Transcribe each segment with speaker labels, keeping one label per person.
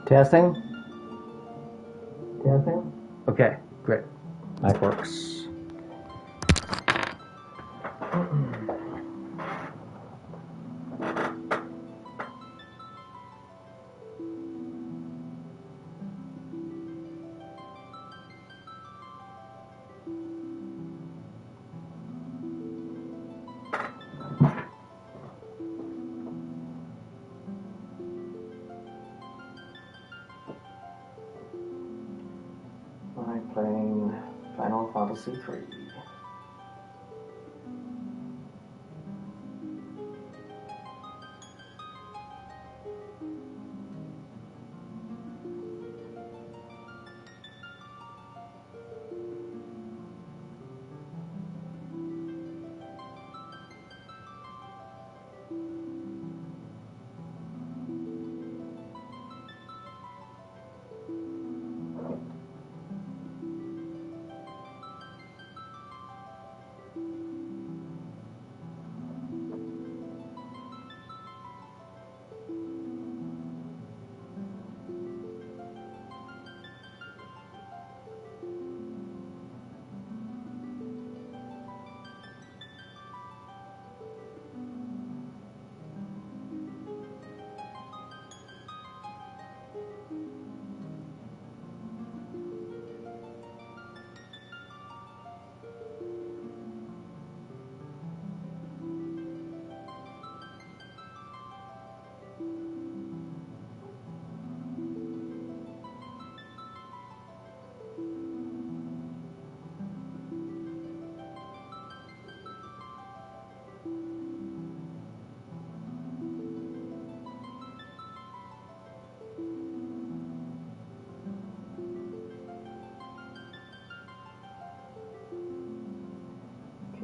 Speaker 1: Testing? Testing? Okay, great. That works. I'm playing Final Fantasy III.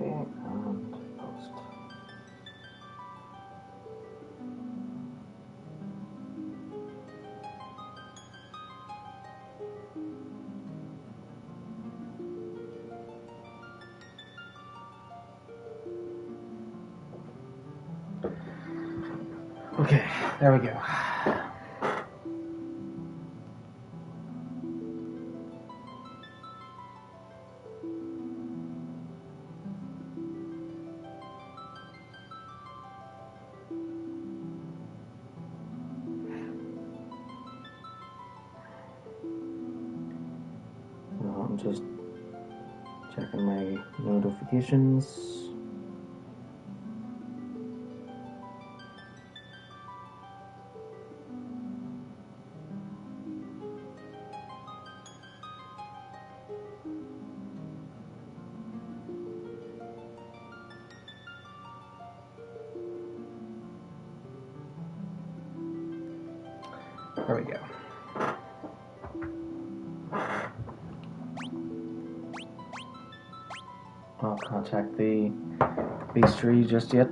Speaker 1: And post. Okay, there we go. I'm just checking my notifications. There we go. I'll contact the beastery just yet.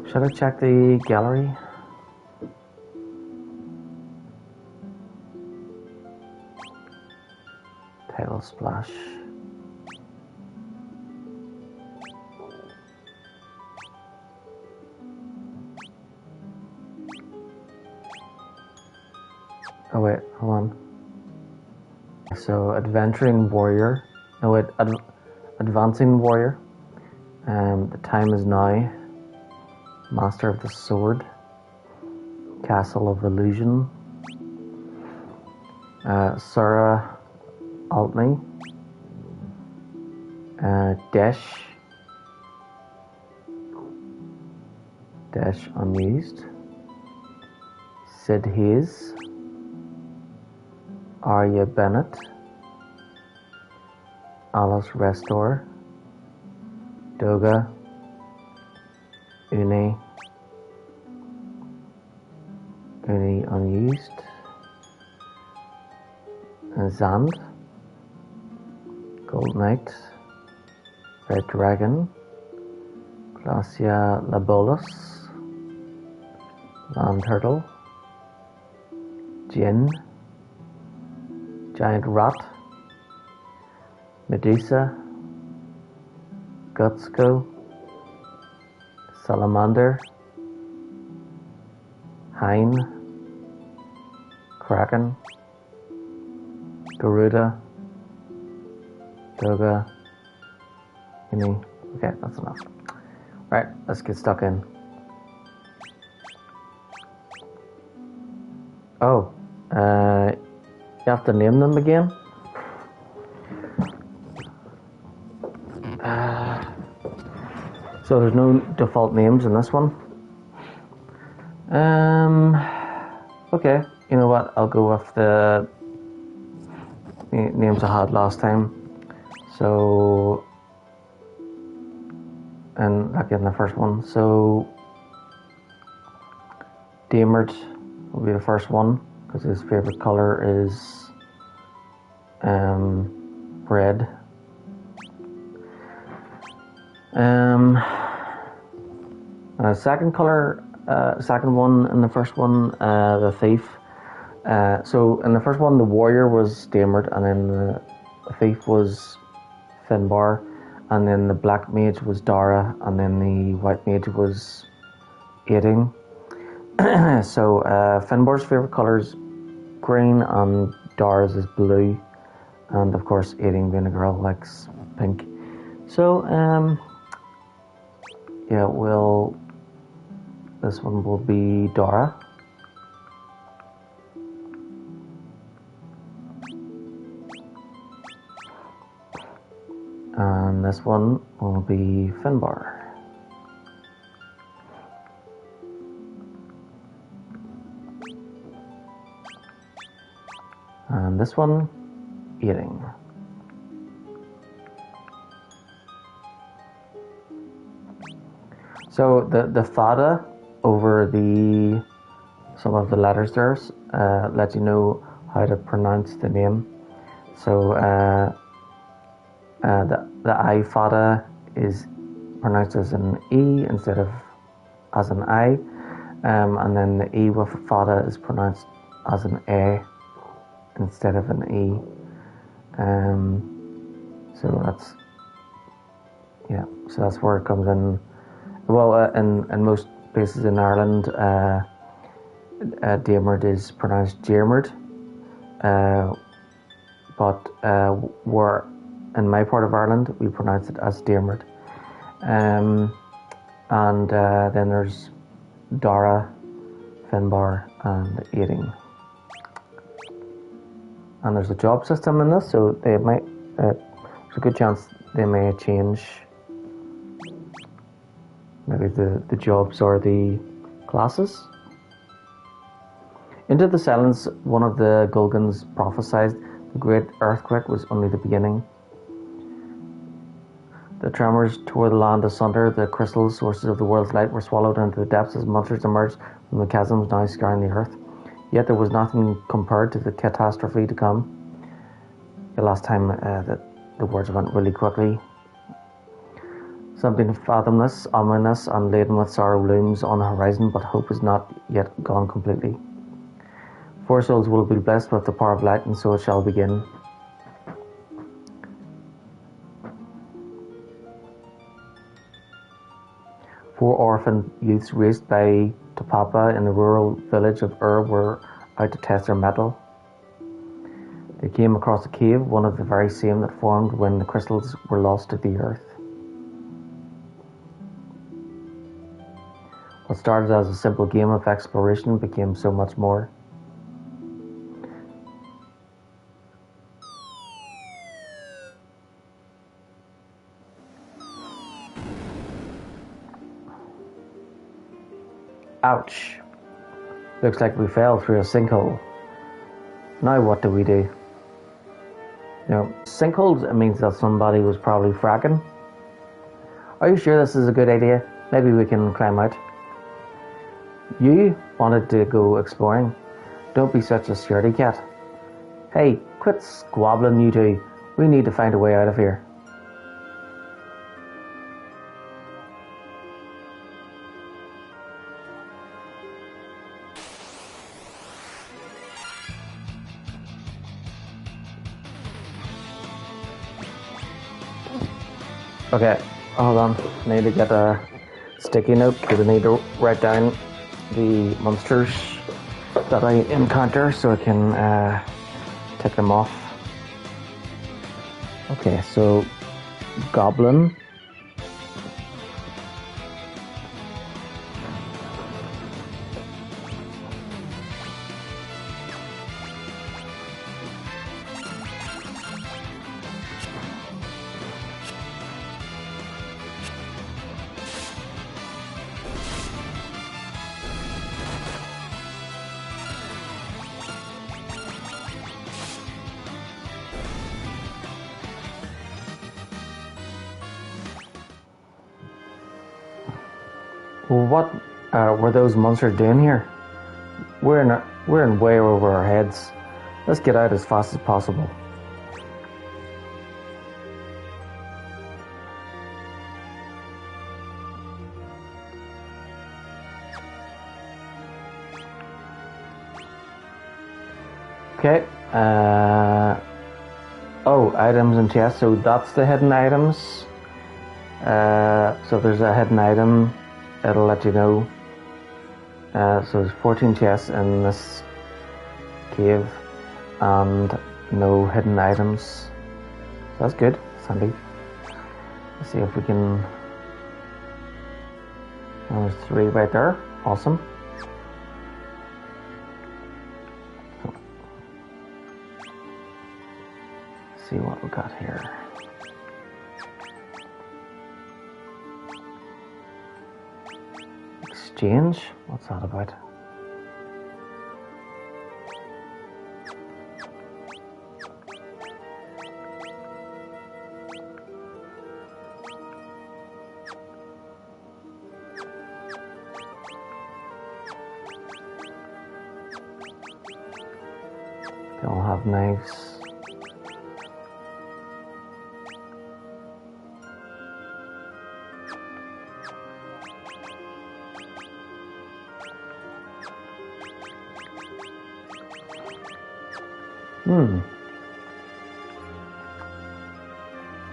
Speaker 1: Should I check the gallery? Title splash. Oh wait, hold on. So adventuring warrior. No wait, advancing warrior. The time is now. Master of the sword. Castle of illusion. Sarah Altney. Desh unused. Sid Hayes. Arya Bennett. Alice Restor. Doga. Uni unused. Zand. Gold Knight. Red Dragon. Glacia Labolus. Land Turtle. Jin. Giant Rat. Medusa. Gutsko. Salamander, Hine, Kraken, Garuda, Doga, Okay, that's enough. Right, let's get stuck in. Oh, you have to name them again? So there's no default names in this one. Okay, you know what? I'll go with the names I had last time. So, and like in the first one. So, Damert will be the first one because his favorite color is red. Second color, second one in the first one, the thief. So in the first one, the warrior was Damert, and then the thief was Finbar, and then the black mage was Dara, and then the white mage was Aiding. So Finbar's favorite color is green, and Dara's is blue, and of course Aiding being a girl likes pink. So yeah, this one will be Dara. And this one will be Finbar. And this one, Aiding. So the fada over some of the letters there let you know how to pronounce the name. So the I fada is pronounced as an E instead of as an I, and then the E with fada is pronounced as an A instead of an E. So that's where it comes in. Well, in most places in Ireland, Damert is pronounced Jaemert, but where in my part of Ireland we pronounce it as Damert. And then there's Dara, Finbar, and Aiding. And there's a job system in this, so they might. There's a good chance they may change. Maybe the jobs or the classes. Into the silence, one of the Gulgans prophesied the great earthquake was only the beginning. The tremors tore the land asunder, the crystal sources of the world's light were swallowed into the depths as monsters emerged from the chasms now scouring the earth. Yet there was nothing compared to the catastrophe to come. The last time that the words went really quickly. Something fathomless, ominous, and laden with sorrow looms on the horizon, but hope is not yet gone completely. 4 souls will be blessed with the power of light, and so it shall begin. Four orphan youths raised by Topapa in the rural village of Ur were out to test their mettle. They came across a cave, one of the very same that formed when the crystals were lost to the earth. What started as a simple game of exploration became so much more. Ouch. Looks like we fell through a sinkhole. Now what do we do? Sinkholes, it means that somebody was probably fracking. Are you sure this is a good idea? Maybe we can climb out. You wanted to go exploring. Don't be such a scaredy cat. Hey, quit squabbling, you two. We need to find a way out of here. Okay, hold on. I need to get sticky note because I need to write down the monsters that I encounter so I can tick them off. Okay, so goblin. What were those monsters doing here? We're in way over our heads. Let's get out as fast as possible. Okay. Oh, items and chests. So that's the hidden items. So if there's a hidden item, it'll let you know. So there's 14 chests in this cave and no hidden items. So that's good. That's handy. Let's see if we can... Oh, there's 3 right there. Awesome. Let's see what we got here. Exchange? What's that about? They all have knives.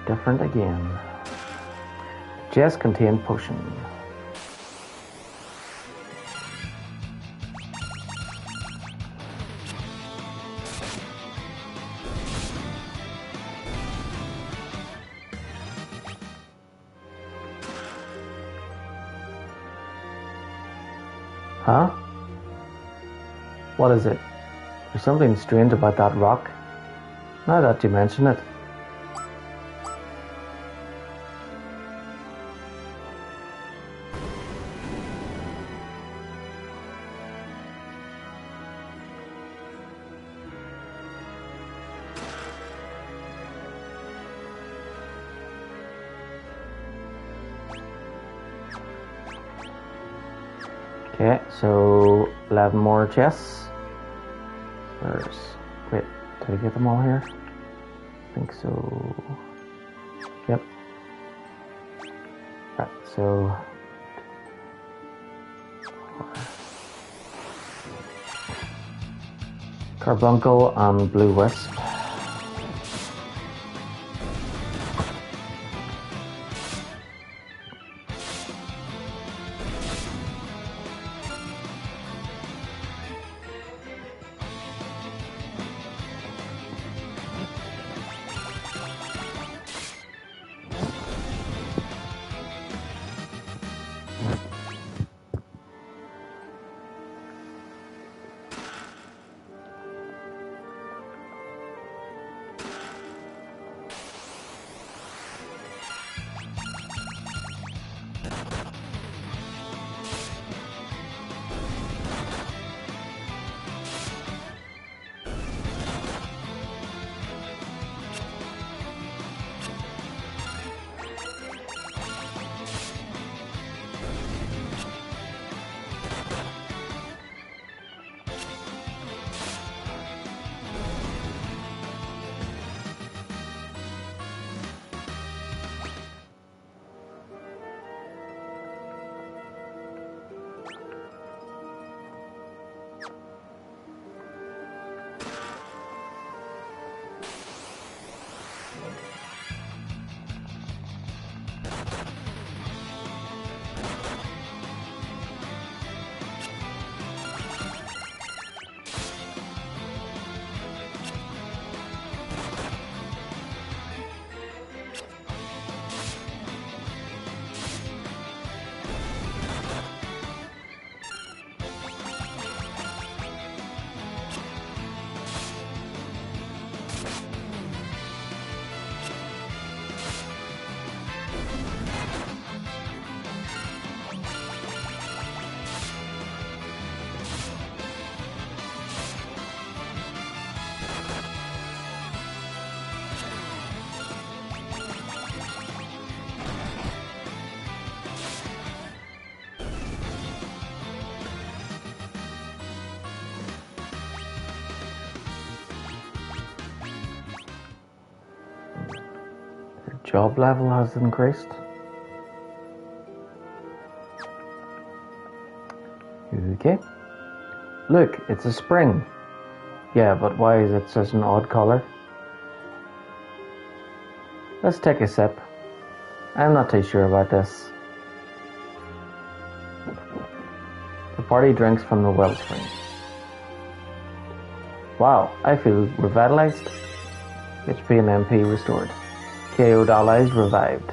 Speaker 1: Different again. Chest contain potion. Huh? What is it? There's something strange about that rock. Now that you mention it. Okay, so 11 more chests. Wait, did I get them all here? I think so. Yep. Right, so... Carbuncle and Blue Wisp. job level has increased. Okay. Look, it's a spring. Yeah, but why is it such an odd color? Let's take a sip. I'm not too sure about this. The party drinks from the wellspring. Wow, I feel revitalized. HP and MP restored. KO'd allies revived.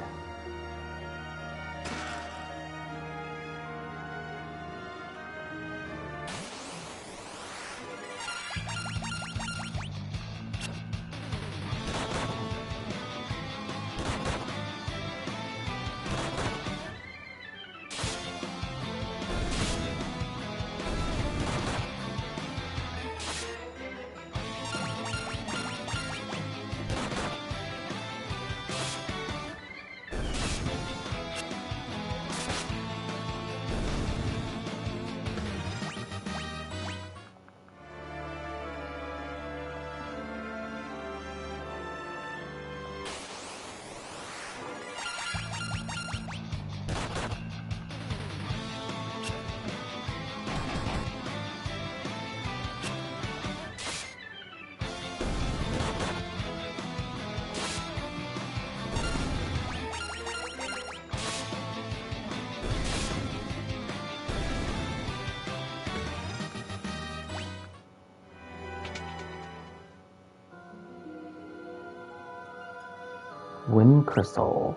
Speaker 1: Wind crystal.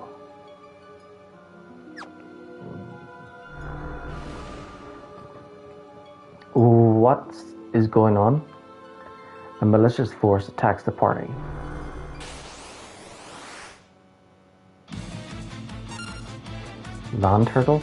Speaker 1: What is going on? A malicious force attacks the party. Land turtle?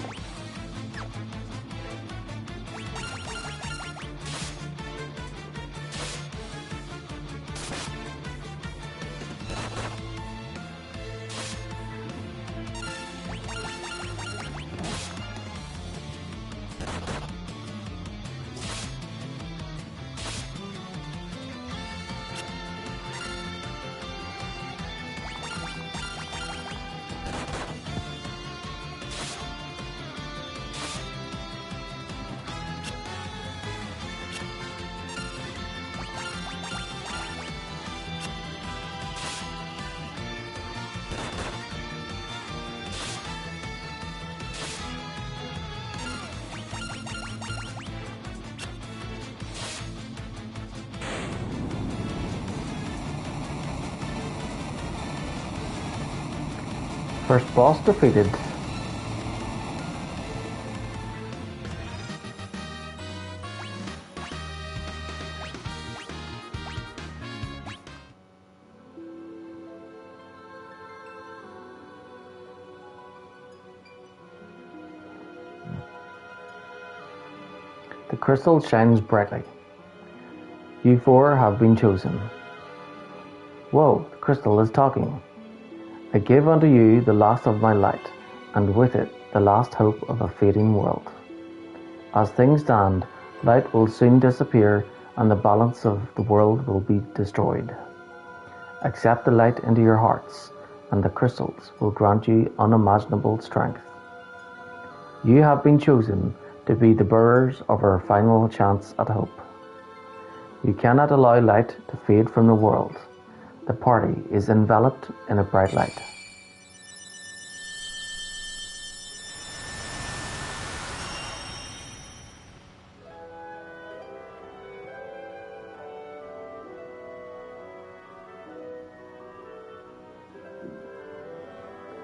Speaker 1: First boss defeated. The crystal shines brightly. You four have been chosen. Whoa, the crystal is talking. I give unto you the last of my light, and with it the last hope of a fading world. As things stand, light will soon disappear, and the balance of the world will be destroyed. Accept the light into your hearts, and the crystals will grant you unimaginable strength. You have been chosen to be the bearers of our final chance at hope. You cannot allow light to fade from the world. The party is enveloped in a bright light.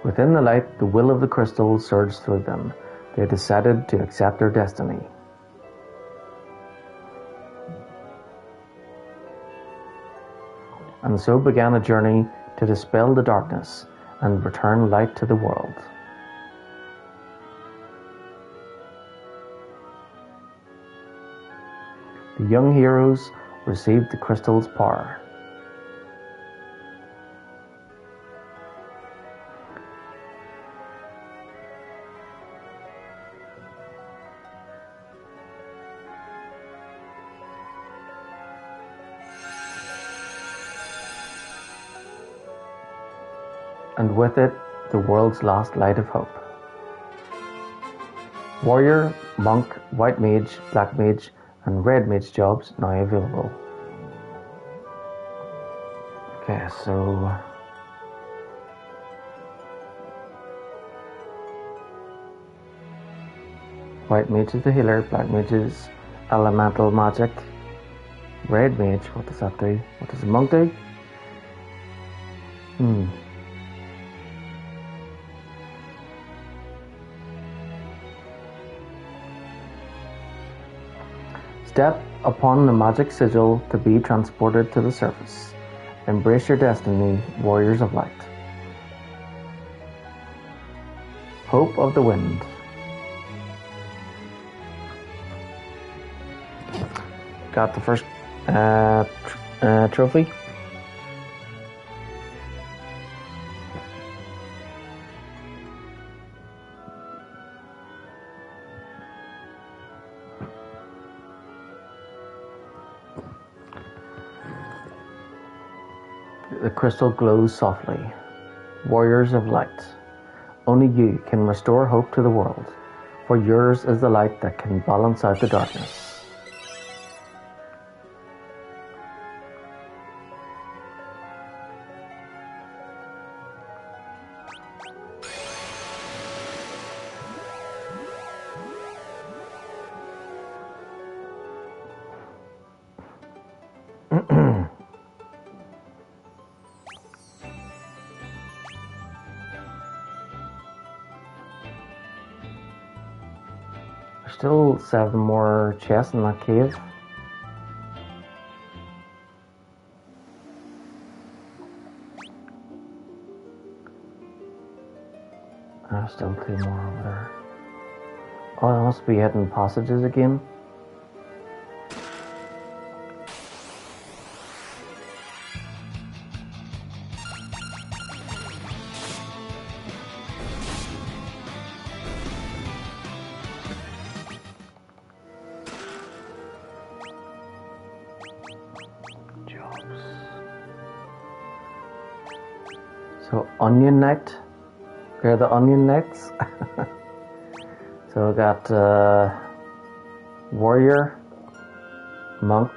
Speaker 1: Within the light, the will of the crystal surged through them. They decided to accept their destiny. And so began a journey to dispel the darkness and return light to the world. The young heroes received the crystal's power. and with it, the world's last light of hope. Warrior, Monk, White Mage, Black Mage, and Red Mage jobs now available. Okay, so White Mage is the healer, Black Mage is elemental magic, Red Mage, what does that do? What does the Monk do? Step upon the magic sigil to be transported to the surface. Embrace your destiny, warriors of light. Hope of the Wind. Got the first trophy. The crystal glows softly. Warriors of light. Only you can restore hope to the world, for yours is the light that can balance out the darkness. Still 7 more chests in that cave. Still 2 more over there. Oh, I must be hidden passages again. So Onion Knight, they're the Onion Knights. So we got Warrior, Monk.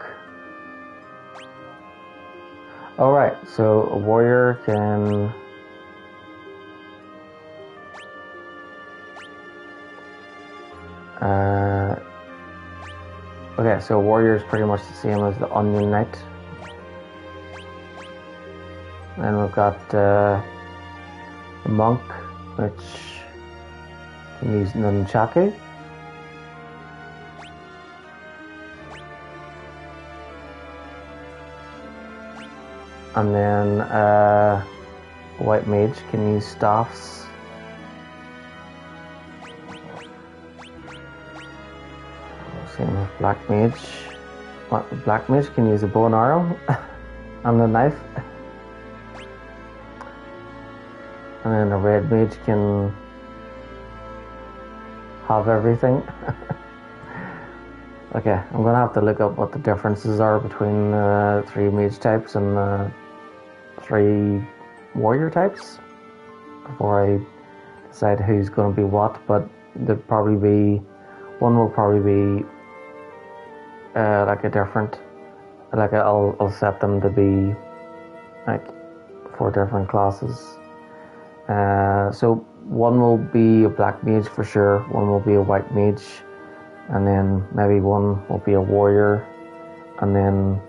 Speaker 1: Alright, so a Warrior can okay, so Warrior is pretty much the same as the Onion Knight. And we've got the Monk, which can use Nunchaku. And then White Mage can use staffs. Same with Black Mage. Black Mage can use a bow and arrow and a knife. And then a Red Mage can have everything. Okay, I'm gonna have to look up what the differences are between 3 mage types and 3 warrior types before I decide who's gonna be what. But there'll probably be one will probably be like a different, like I'll set them to be like 4 different classes. So one will be a black mage for sure, one will be a white mage, and then maybe one will be a warrior, and then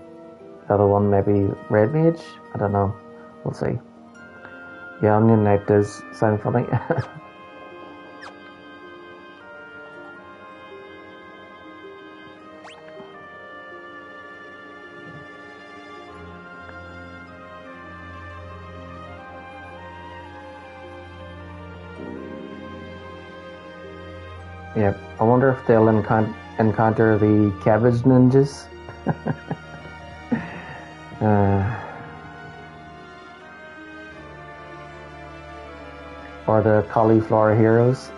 Speaker 1: the other one maybe red mage. I don't know, we'll see. Yeah, Onion Knight does sound funny. Yeah, I wonder if they'll encounter the cabbage ninjas. Or the cauliflower heroes.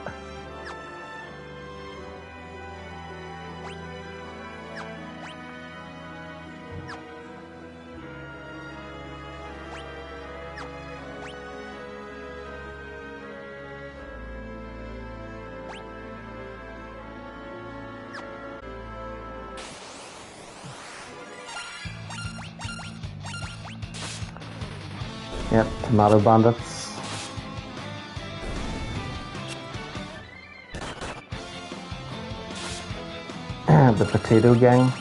Speaker 1: Yep, tomato bandits. The potato gang.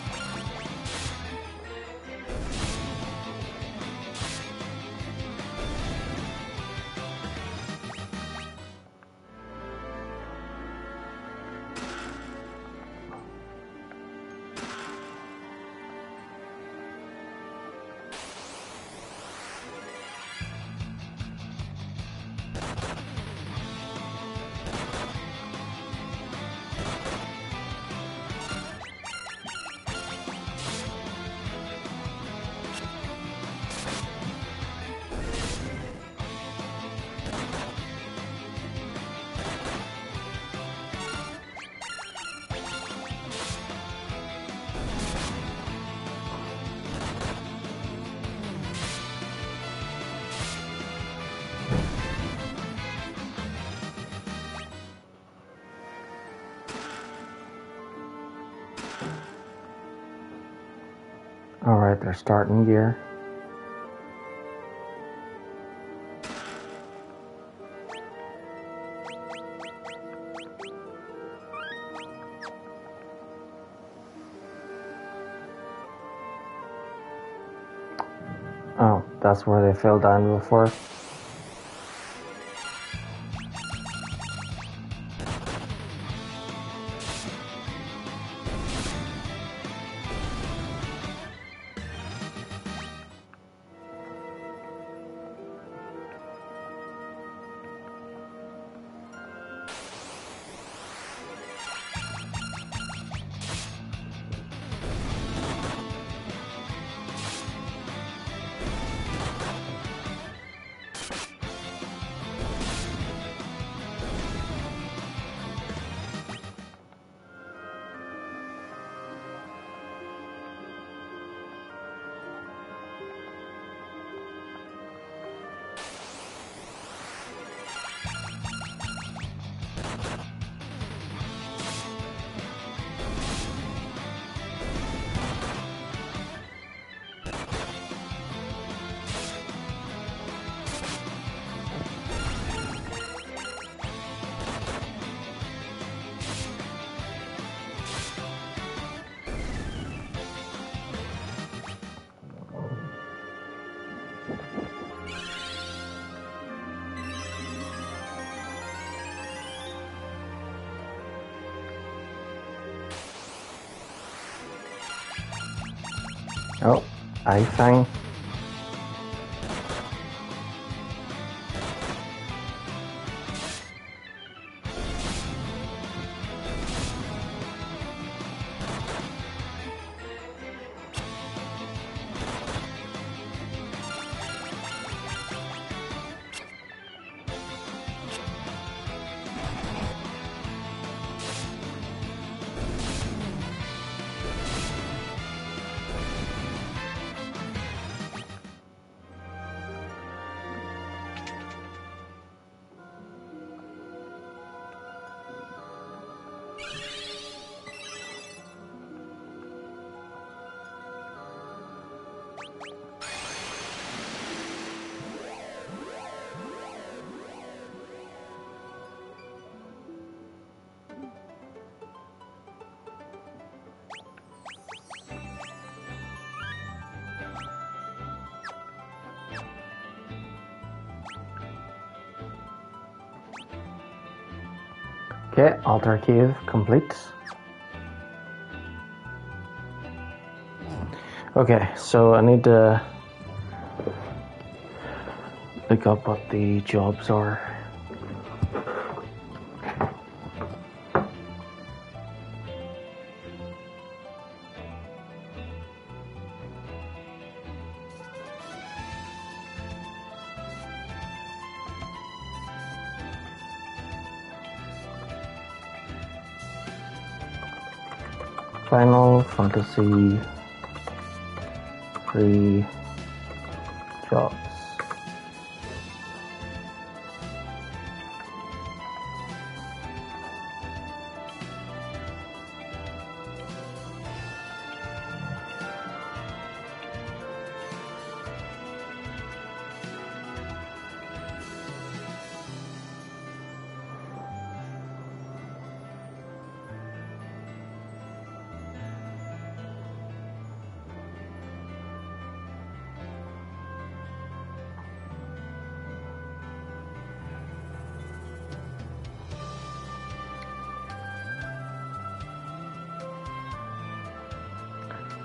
Speaker 1: Alright, they're starting gear. Oh, that's where they fell down before. Oh, I think. Okay, altar cave complete. Okay, so I need to look up what the jobs are. Final Fantasy free jobs.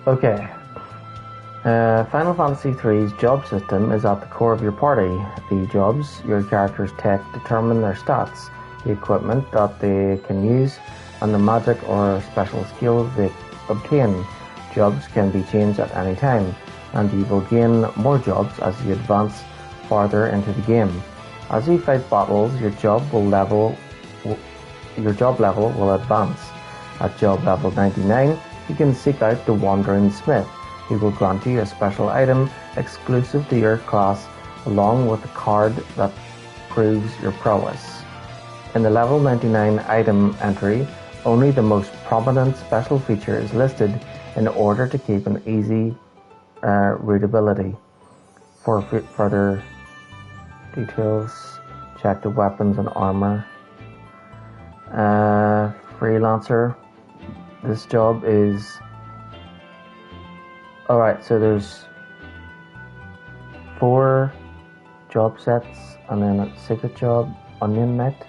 Speaker 1: Okay. Final Fantasy III's job system is at the core of your party. The jobs your characters take determine their stats, the equipment that they can use, and the magic or special skills they obtain. Jobs can be changed at any time, and you will gain more jobs as you advance farther into the game. As you fight battles, your job level will advance. At job level 99, you can seek out the Wandering Smith. He will grant you a special item exclusive to your class, along with a card that proves your prowess. In the level 99 item entry, only the most prominent special feature is listed in order to keep an easy readability. For further details, check the weapons and armor. Freelancer. This job is... Alright, so there's 4 job sets and then a secret job, Onion Knight.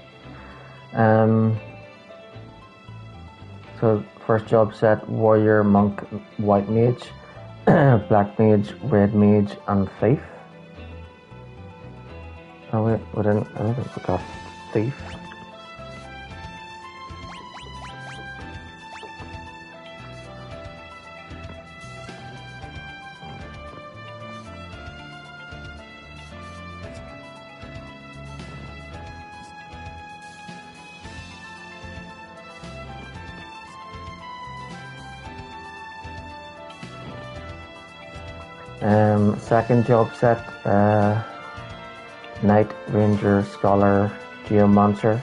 Speaker 1: So first job set, Warrior, Monk, White Mage, Black Mage, Red Mage, and Thief. Oh wait, I don't think we got Thief. Second job set, Knight, Ranger, Scholar, Geomancer.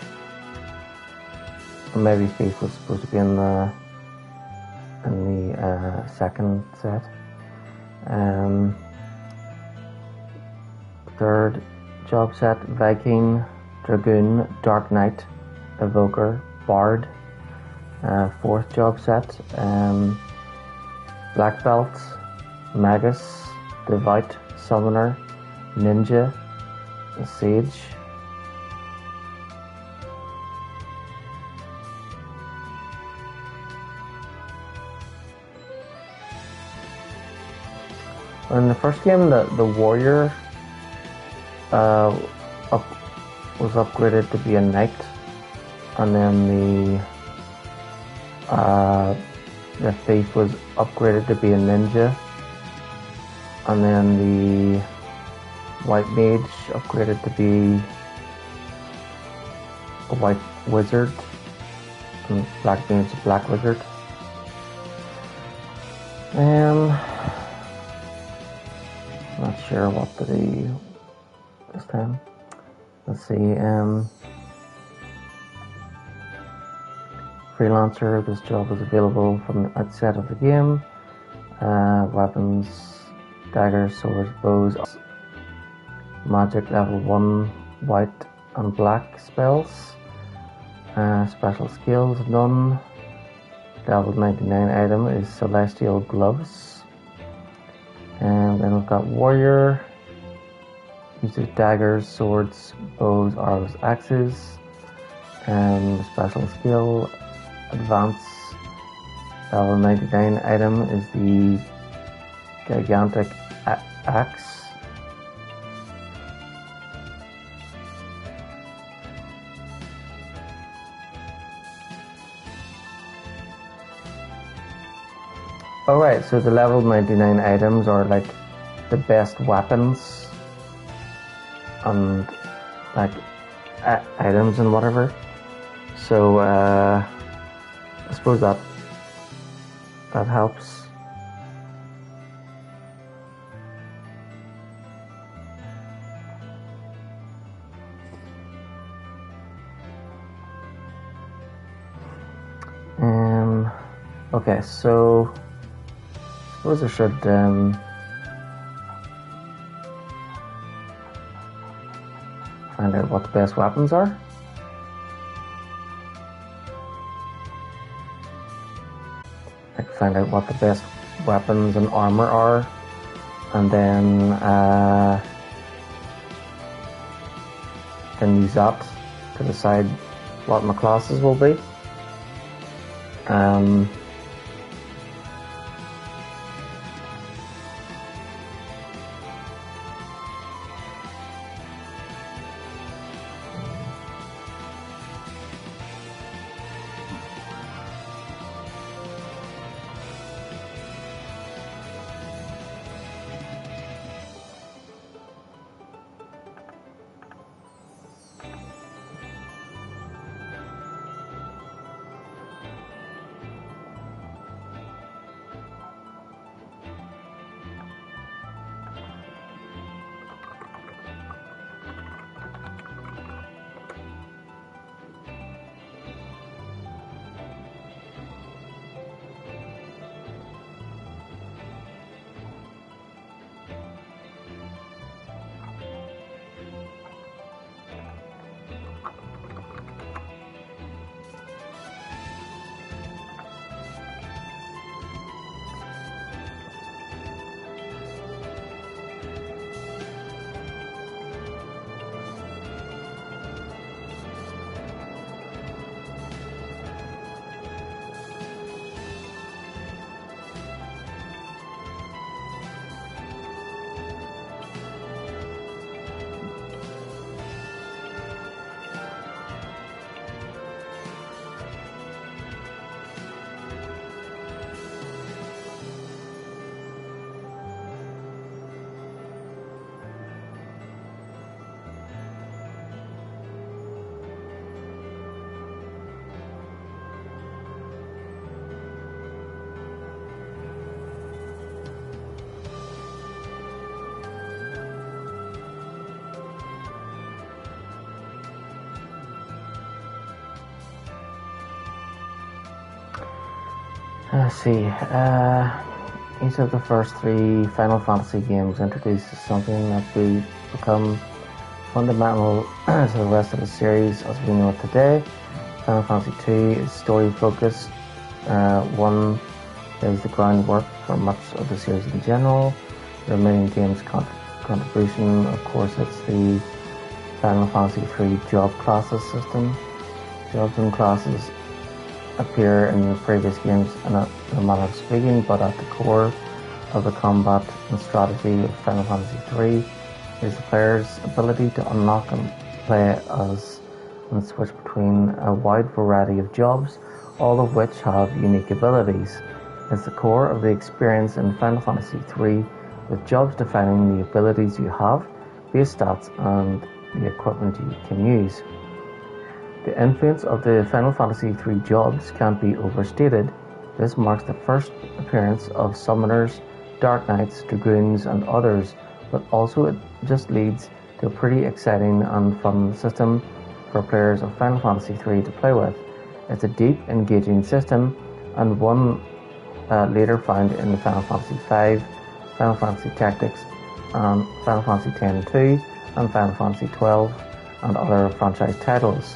Speaker 1: Or maybe Thief was supposed to be in the second set. Third job set, Viking, Dragoon, Dark Knight, Evoker, Bard. Fourth job set, Black Belt, Magus, Devout, Summoner, Ninja, Sage. In the first game, the Warrior was upgraded to be a Knight, and then the Thief was upgraded to be a Ninja. And then the White Mage upgraded to be a White Wizard, and Black Mage a Black Wizard. Not sure what to do this time. Let's see. Freelancer. This job is available from the outset of the game. Weapons. Daggers, swords, bows, magic level 1, white and black spells, special skills, none. Level 99 item is celestial gloves. And then we've got warrior, uses daggers, swords, bows, arrows, axes. And special skill, advance. Level 99 item is the gigantic axe. Alright, so the level 99 items are like the best weapons and like items and whatever. So I suppose that helps. Okay, so I suppose I should find out what the best weapons are. I can find out what the best weapons and armor are, and then can use that to decide what my classes will be. Let's see. Each of the first three Final Fantasy games introduces something that will become fundamental to the rest of the series as we know it today. Final Fantasy II is story focused. 1 is the groundwork for much of the series in general. The remaining games' contribution, of course, it's the Final Fantasy III job classes system. Jobs and classes appear in the previous games in a manner of speaking, but at the core of the combat and strategy of Final Fantasy III is the player's ability to unlock and play as and switch between a wide variety of jobs, all of which have unique abilities. It's the core of the experience in Final Fantasy III, with jobs defining the abilities you have, base stats, and the equipment you can use. The influence of the Final Fantasy III jobs can't be overstated. This marks the first appearance of summoners, Dark Knights, Dragoons, and others, but also it just leads to a pretty exciting and fun system for players of Final Fantasy III to play with. It's a deep, engaging system, and one later found in the Final Fantasy V, Final Fantasy Tactics, and Final Fantasy X-2, and Final Fantasy XII, and other franchise titles.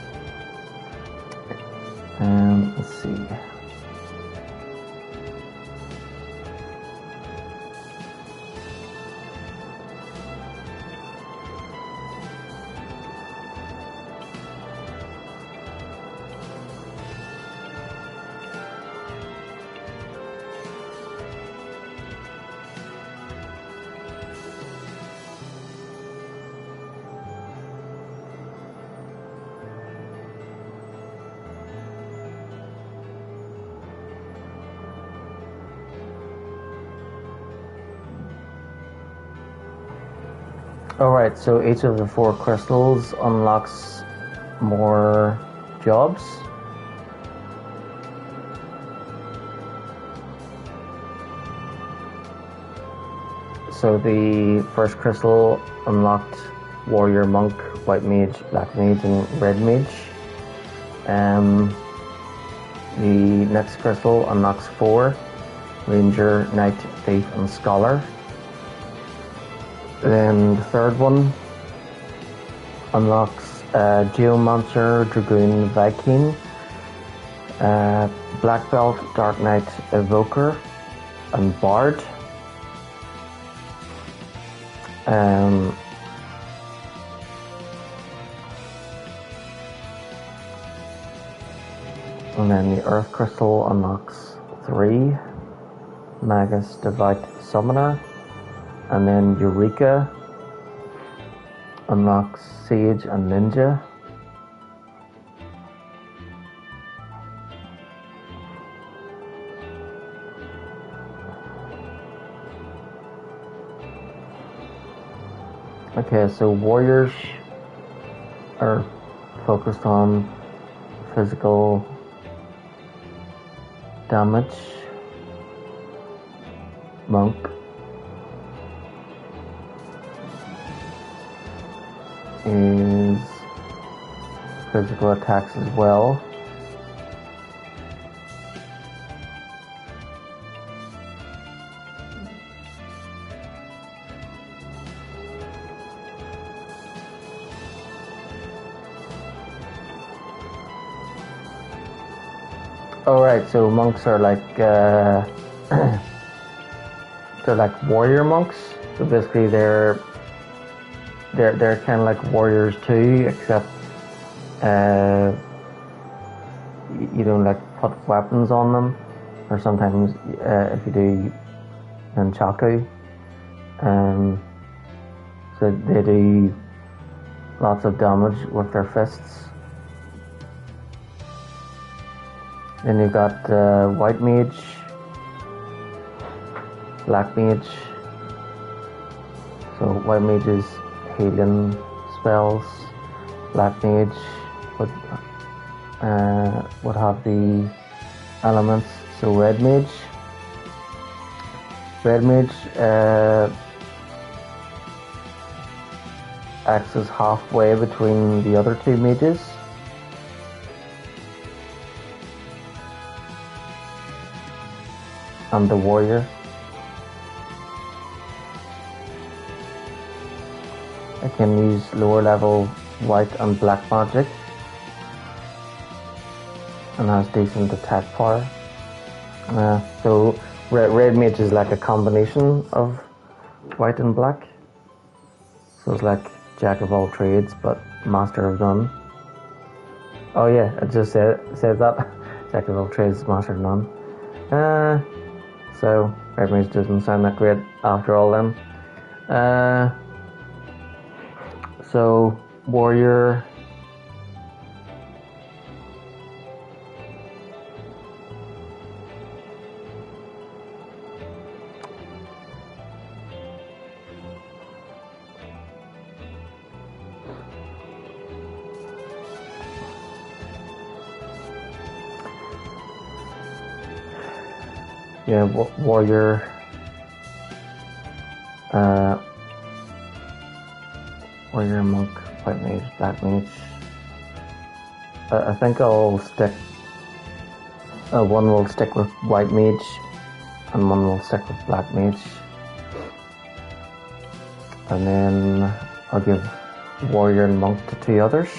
Speaker 1: Let's see. Alright, so each of the 4 crystals unlocks more jobs. So the first crystal unlocked Warrior, Monk, White Mage, Black Mage, and Red Mage. The next crystal unlocks 4, Ranger, Knight, Thief, and Scholar. Then the third one unlocks Geomancer, Dragoon, Viking, Black Belt, Dark Knight, Evoker, and Bard. And then the Earth Crystal unlocks 3, Magus, Devout, Summoner. And then Eureka unlocks Sage and Ninja. Okay, so warriors are focused on physical damage. Monk is physical attacks as well. Alright, so monks are like they're like warrior monks. So basically they're kind of like warriors too, except you don't like put weapons on them, or sometimes if you do, nunchaku. So they do lots of damage with their fists. Then you've got White Mage, Black Mage. So White Mage is healing spells. Black Mage would have the elements. So Red Mage acts as halfway between the other two mages. and the warrior. It can use lower level white and black magic and has decent attack power. So red mage is like a combination of white and black. So it's like jack of all trades but master of none. Oh yeah, it just says that. Jack of all trades, master of none. So red mage doesn't sound that great after all then. So warrior. Yeah, warrior. Warrior, monk, white mage, black mage. I think I'll stick. One will stick with white mage, and one will stick with black mage. And then I'll give warrior and monk to two others.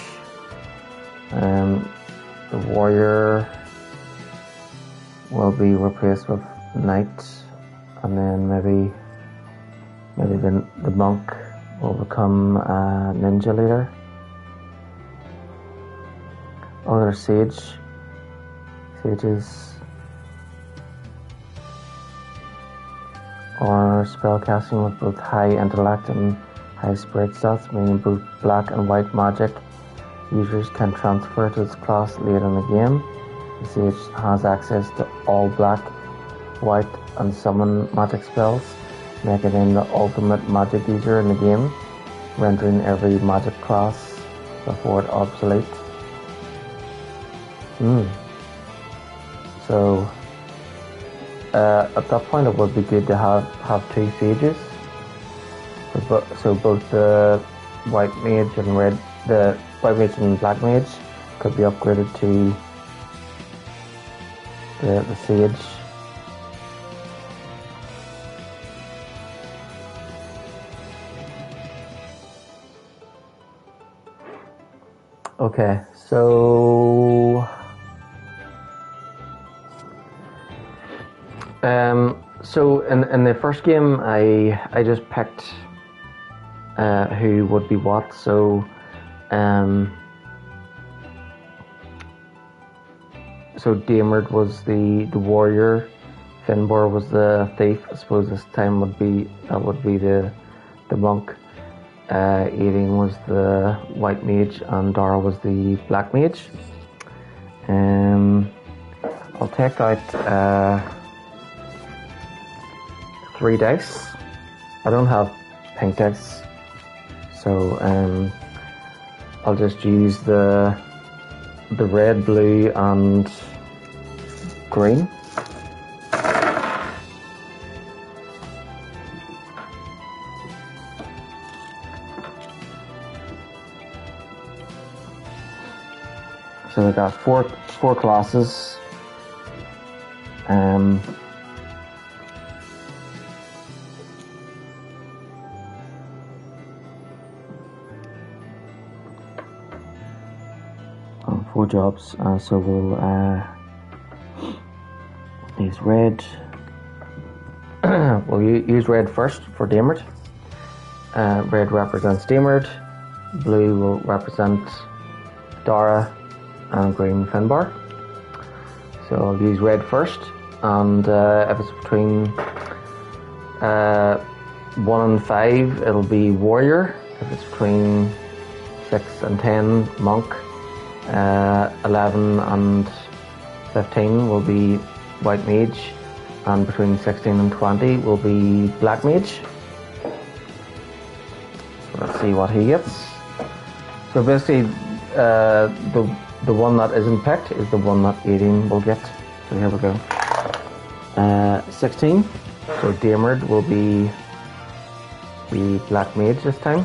Speaker 1: The warrior will be replaced with knight, and then maybe the monk will become a ninja leader. Oh, there's sage. Sages or spellcasting with both high intellect and high spirit stats, meaning both black and white magic users can transfer to this class later in the game. The sage has access to all black, white, and summon magic spells, making him the ultimate magic user in the game, rendering every magic class before it obsolete. So at that point it would be good to have two sages. So both the white mage and the white mage and black mage could be upgraded to the sage. Okay, so in the first game I just picked who would be what. So Damard was the warrior, Finbar was the thief. I suppose this time would be the monk. Aideen was the white mage and Dara was the black mage. I'll take out 3 dice. I don't have pink dice, so I'll just use the red, blue, and green. So we got four classes. 4 jobs. So we'll use red. We'll use red first for Damard. Red represents Damard. Blue will represent Dara, and green Finbar. So I'll use red first, and if it's between 1 and 5, it'll be warrior. If it's between 6 and 10, monk. 11 and 15 will be white mage, and between 16 and 20 will be black mage. So let's see what he gets. So basically, the one that isn't picked is the one that Aideen will get. So here we go. 16. So Damard will be the black mage this time.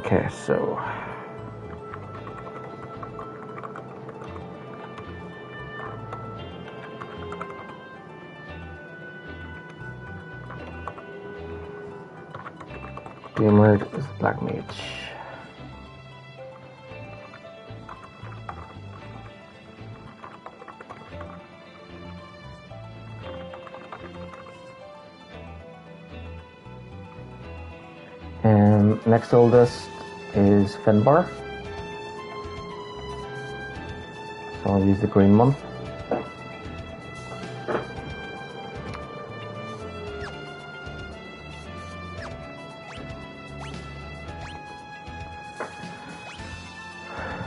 Speaker 1: Okay, so Gamer is Black Mage. Next oldest is Finbar. So I'll use the green one.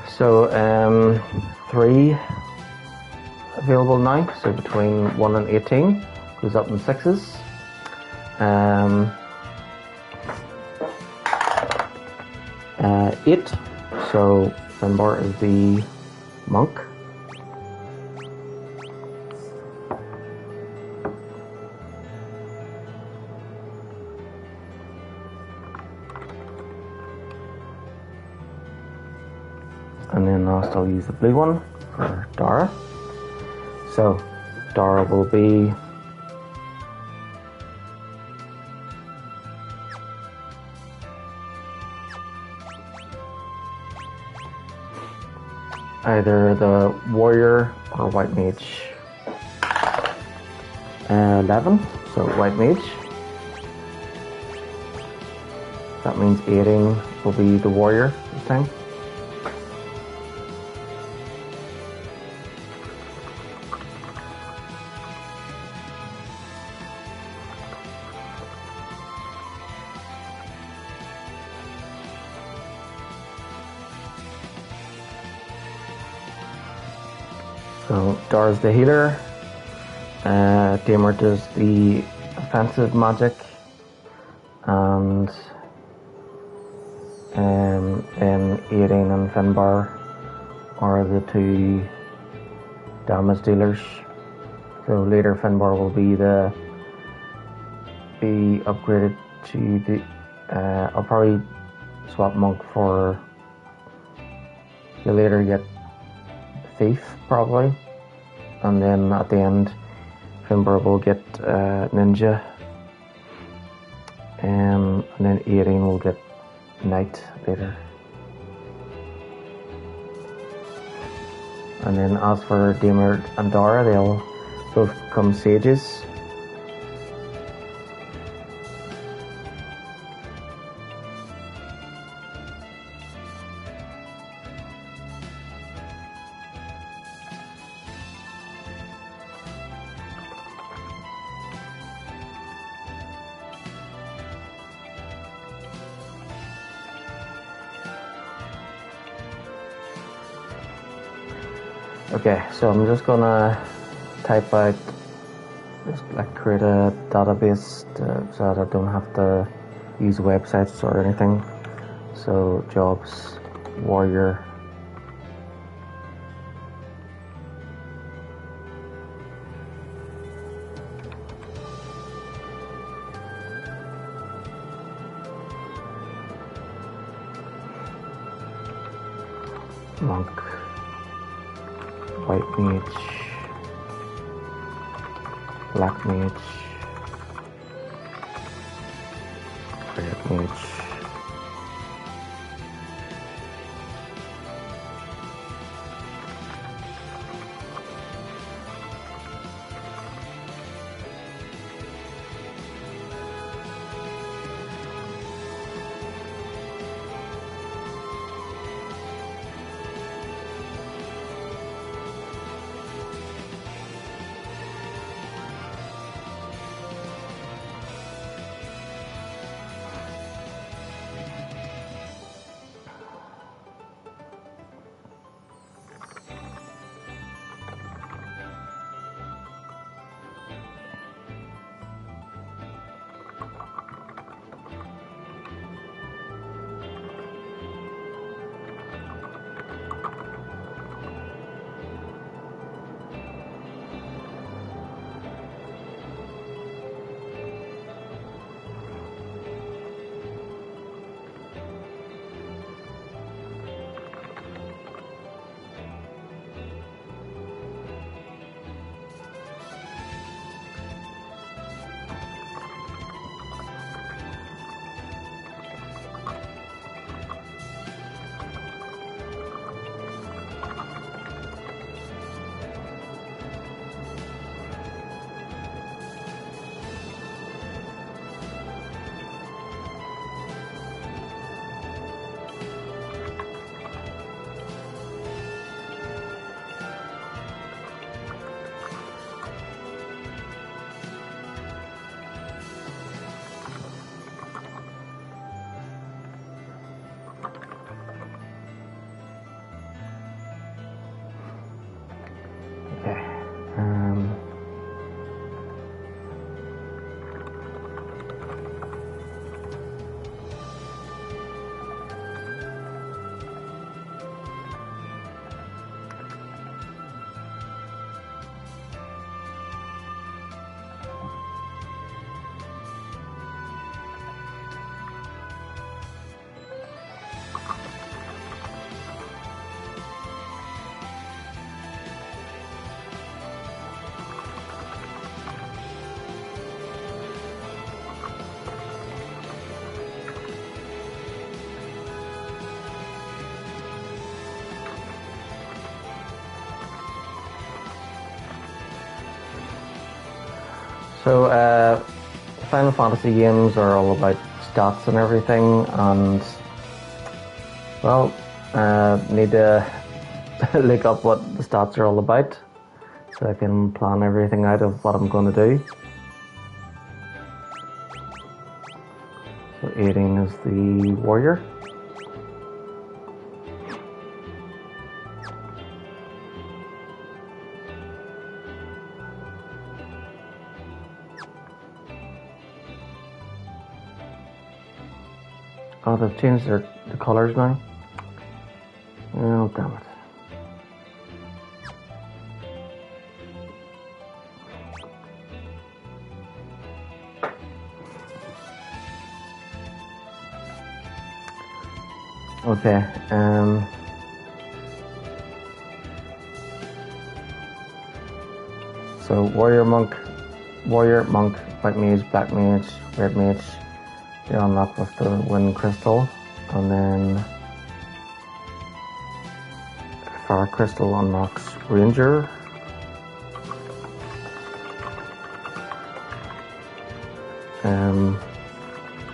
Speaker 1: So 3 available now. So between 1 and 18 goes up in 6s. 8. So Finbar is the monk. And then I'll still use the blue one for Dara. So Dara will be either the warrior or white mage. 11, so white mage. That means 18 will be the warrior this time. So Dara's the healer, Damer does the offensive magic, and then Aideen and Finbar are the 2 damage dealers. So later Finbar will be upgraded to the I'll probably swap monk for, you'll later get thief probably, and then at the end Finbar will get ninja, and then Aideen will get knight later. And then as for Damer and Dara, they'll both become sages. Okay, so I'm just gonna type out, just like create a database so that I don't have to use websites or anything. So jobs, warrior, monk, white mage, black mage, red mage, So, Final Fantasy games are all about stats and everything, and well, need to look up what the stats are all about so I can plan everything out of what I'm going to do. So 18 is the warrior. Oh, they've changed the colours now. Oh, damn it. Okay, so warrior, monk, white mage, black mage, red mage, they unlock with the wind crystal, and then fire crystal unlocks ranger.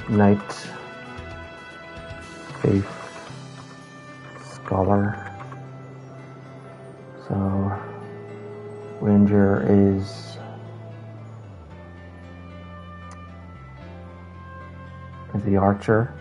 Speaker 1: Knight, thief, scholar. So ranger is the archer.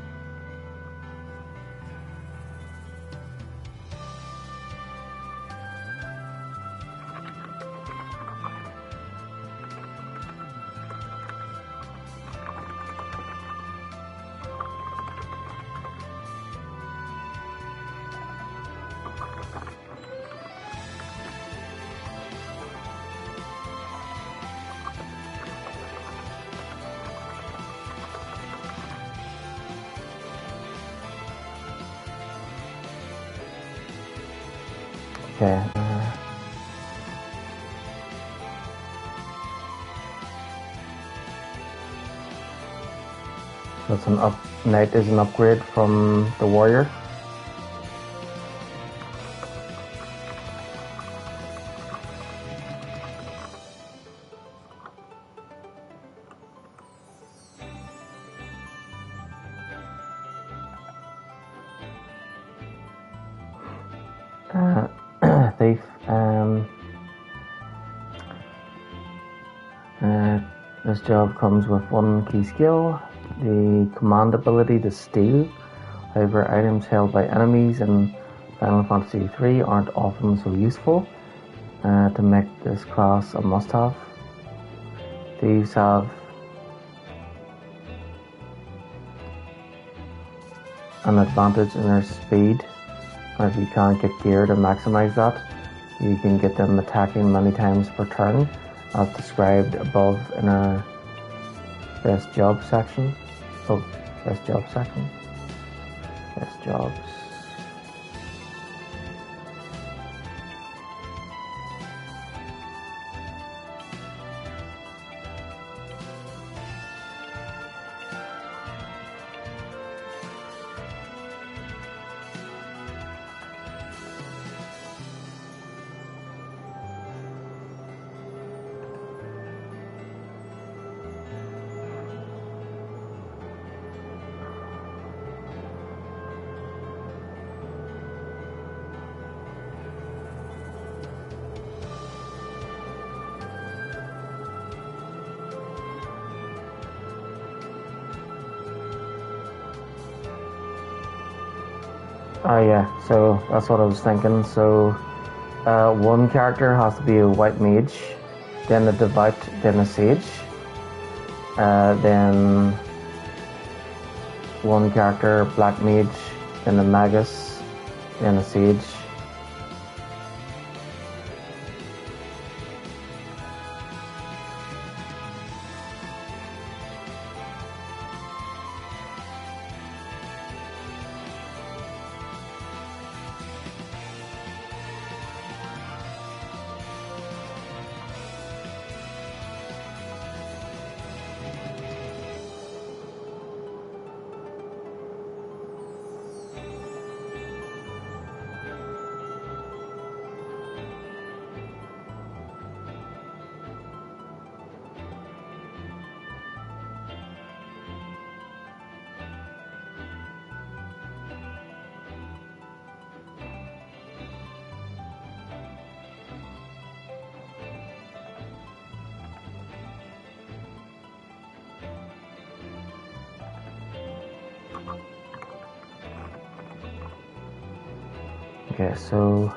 Speaker 1: Okay. So it's knight is an upgrade from the warrior. Thief. This job comes with one key skill, the command ability to steal. However, items held by enemies in Final Fantasy III aren't often so useful. To make this class a must-have, thieves have an advantage in their speed, and if you can't get gear to maximize that, you can get them attacking many times per turn, as described above in our best job section. Oh, best job section. Best jobs. Oh yeah, so that's what I was thinking. So one character has to be a white mage, then a devout, then a sage. Then one character, black mage, then a magus, then a sage. Okay, so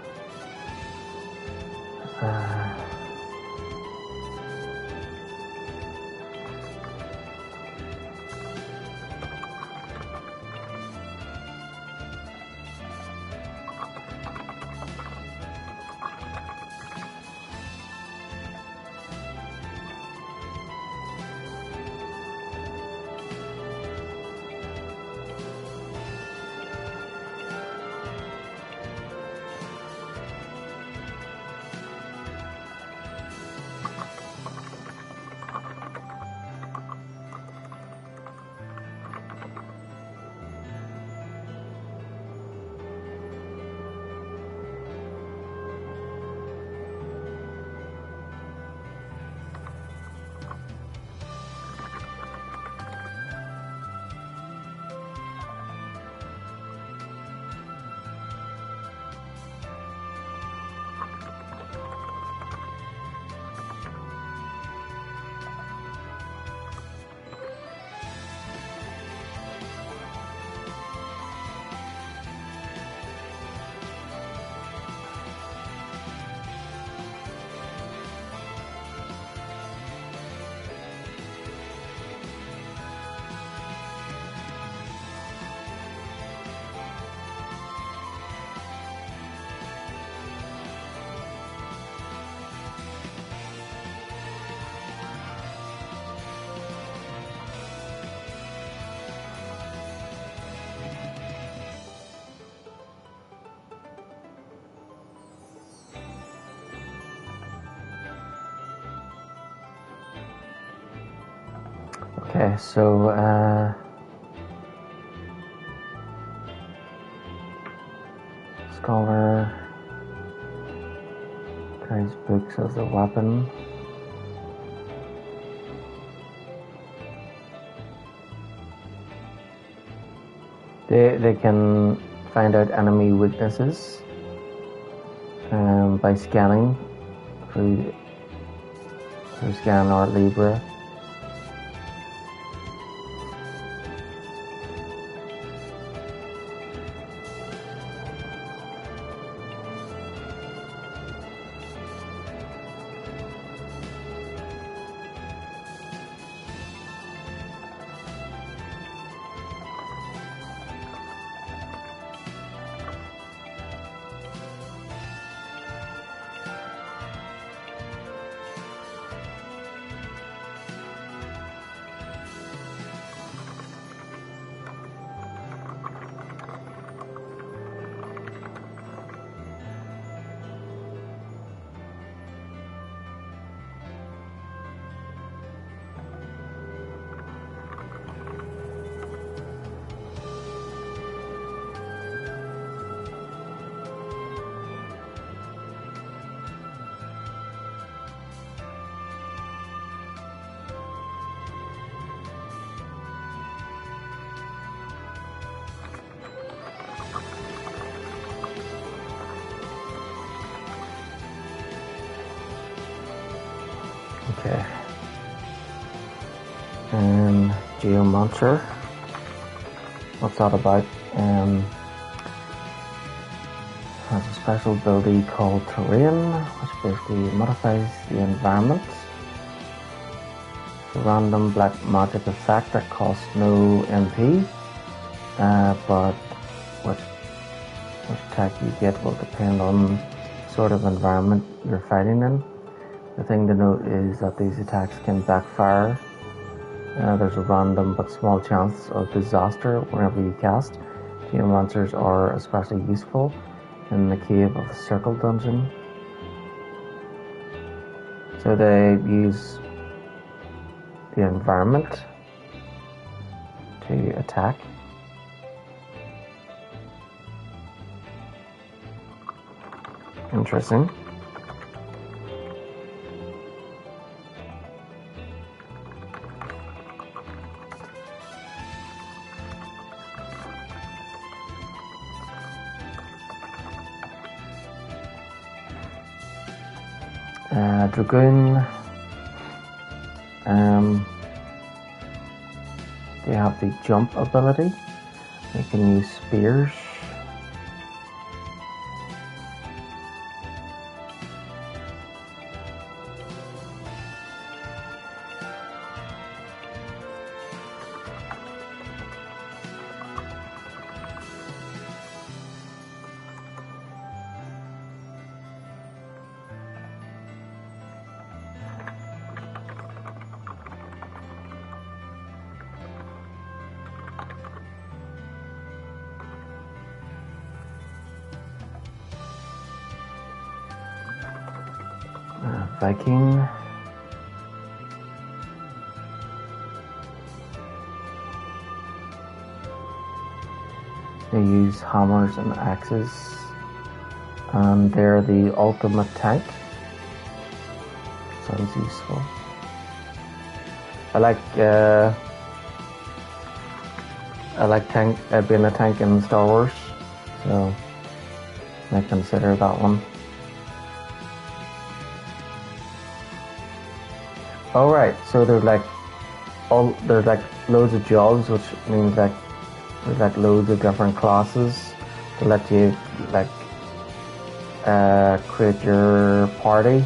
Speaker 1: okay, so scholar carries books as a weapon. They can find out enemy weaknesses by scanning through Scan or Libra. Okay. Geomancer. What's that about? Has a special ability called Terrain, which basically modifies the environment. It's a random black magic effect that costs no MP, but which attack you get will depend on sort of environment you're fighting in. The thing to note is that these attacks can backfire. There's a random but small chance of disaster whenever you cast. Geomancers are especially useful in the Cave of the Circle dungeon. So they use the environment to attack. Interesting. Dragoon, they have the jump ability. They can use spears. Viking. They use hammers and axes, and they're the ultimate tank. Sounds useful. I like being a tank in Star Wars, so I consider that one. All right, so there's like loads of jobs, which means like there's like loads of different classes to let you like create your party.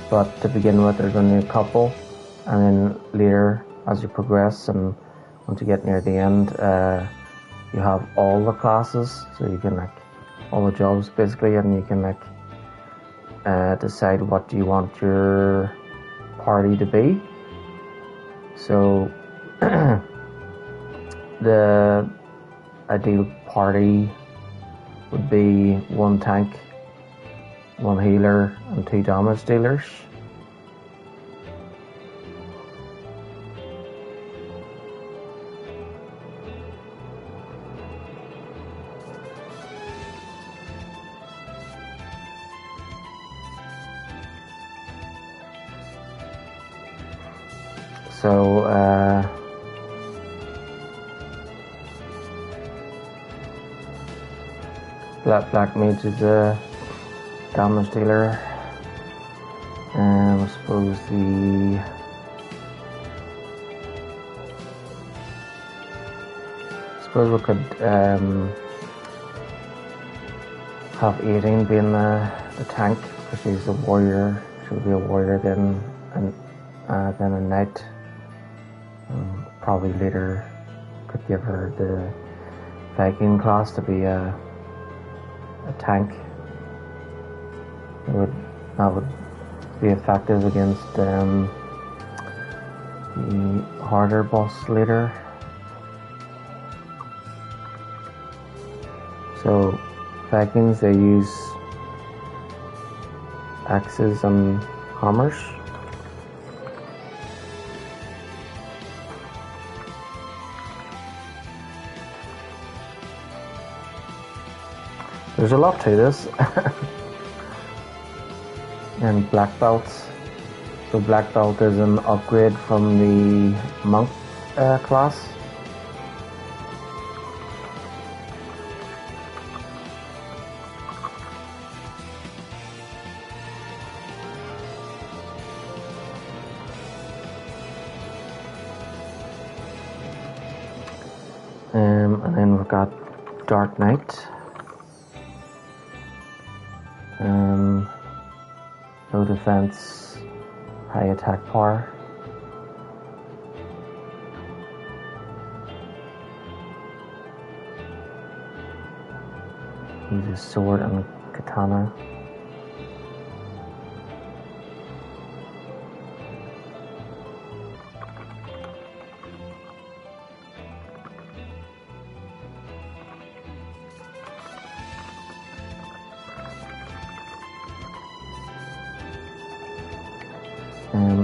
Speaker 1: But to begin with, there's only a couple, and then later, as you progress and once you get near the end, you have all the classes, so you can like all the jobs basically, and you can like decide what you want your party to be. So the ideal party would be one tank, one healer, and 2 damage dealers. So Black Mage is a damage dealer. I suppose we could have 18 being the tank, because she's a warrior. She'll be a warrior then a knight. Probably later could give her the Viking class to be a tank. That would be effective against the harder boss later. So Vikings, they use axes and hammers. There's a lot to this. And black belts. So black belt is an upgrade from the monk class. And then we've got Dark Knight. Low defense, high attack power. Uses sword and katana.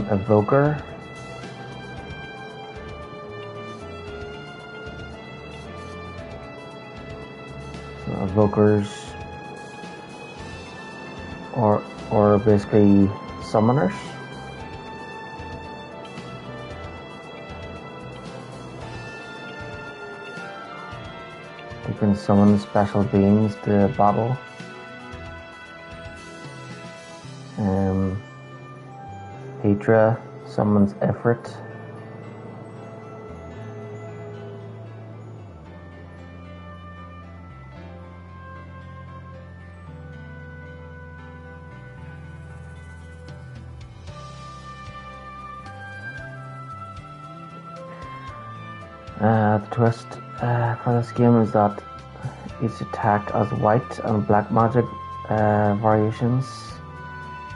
Speaker 1: Evoker. So evokers or basically summoners. You can summon special beings to battle. Hydra summons Ifrit. The twist for this game is that each attack has white and black magic variations.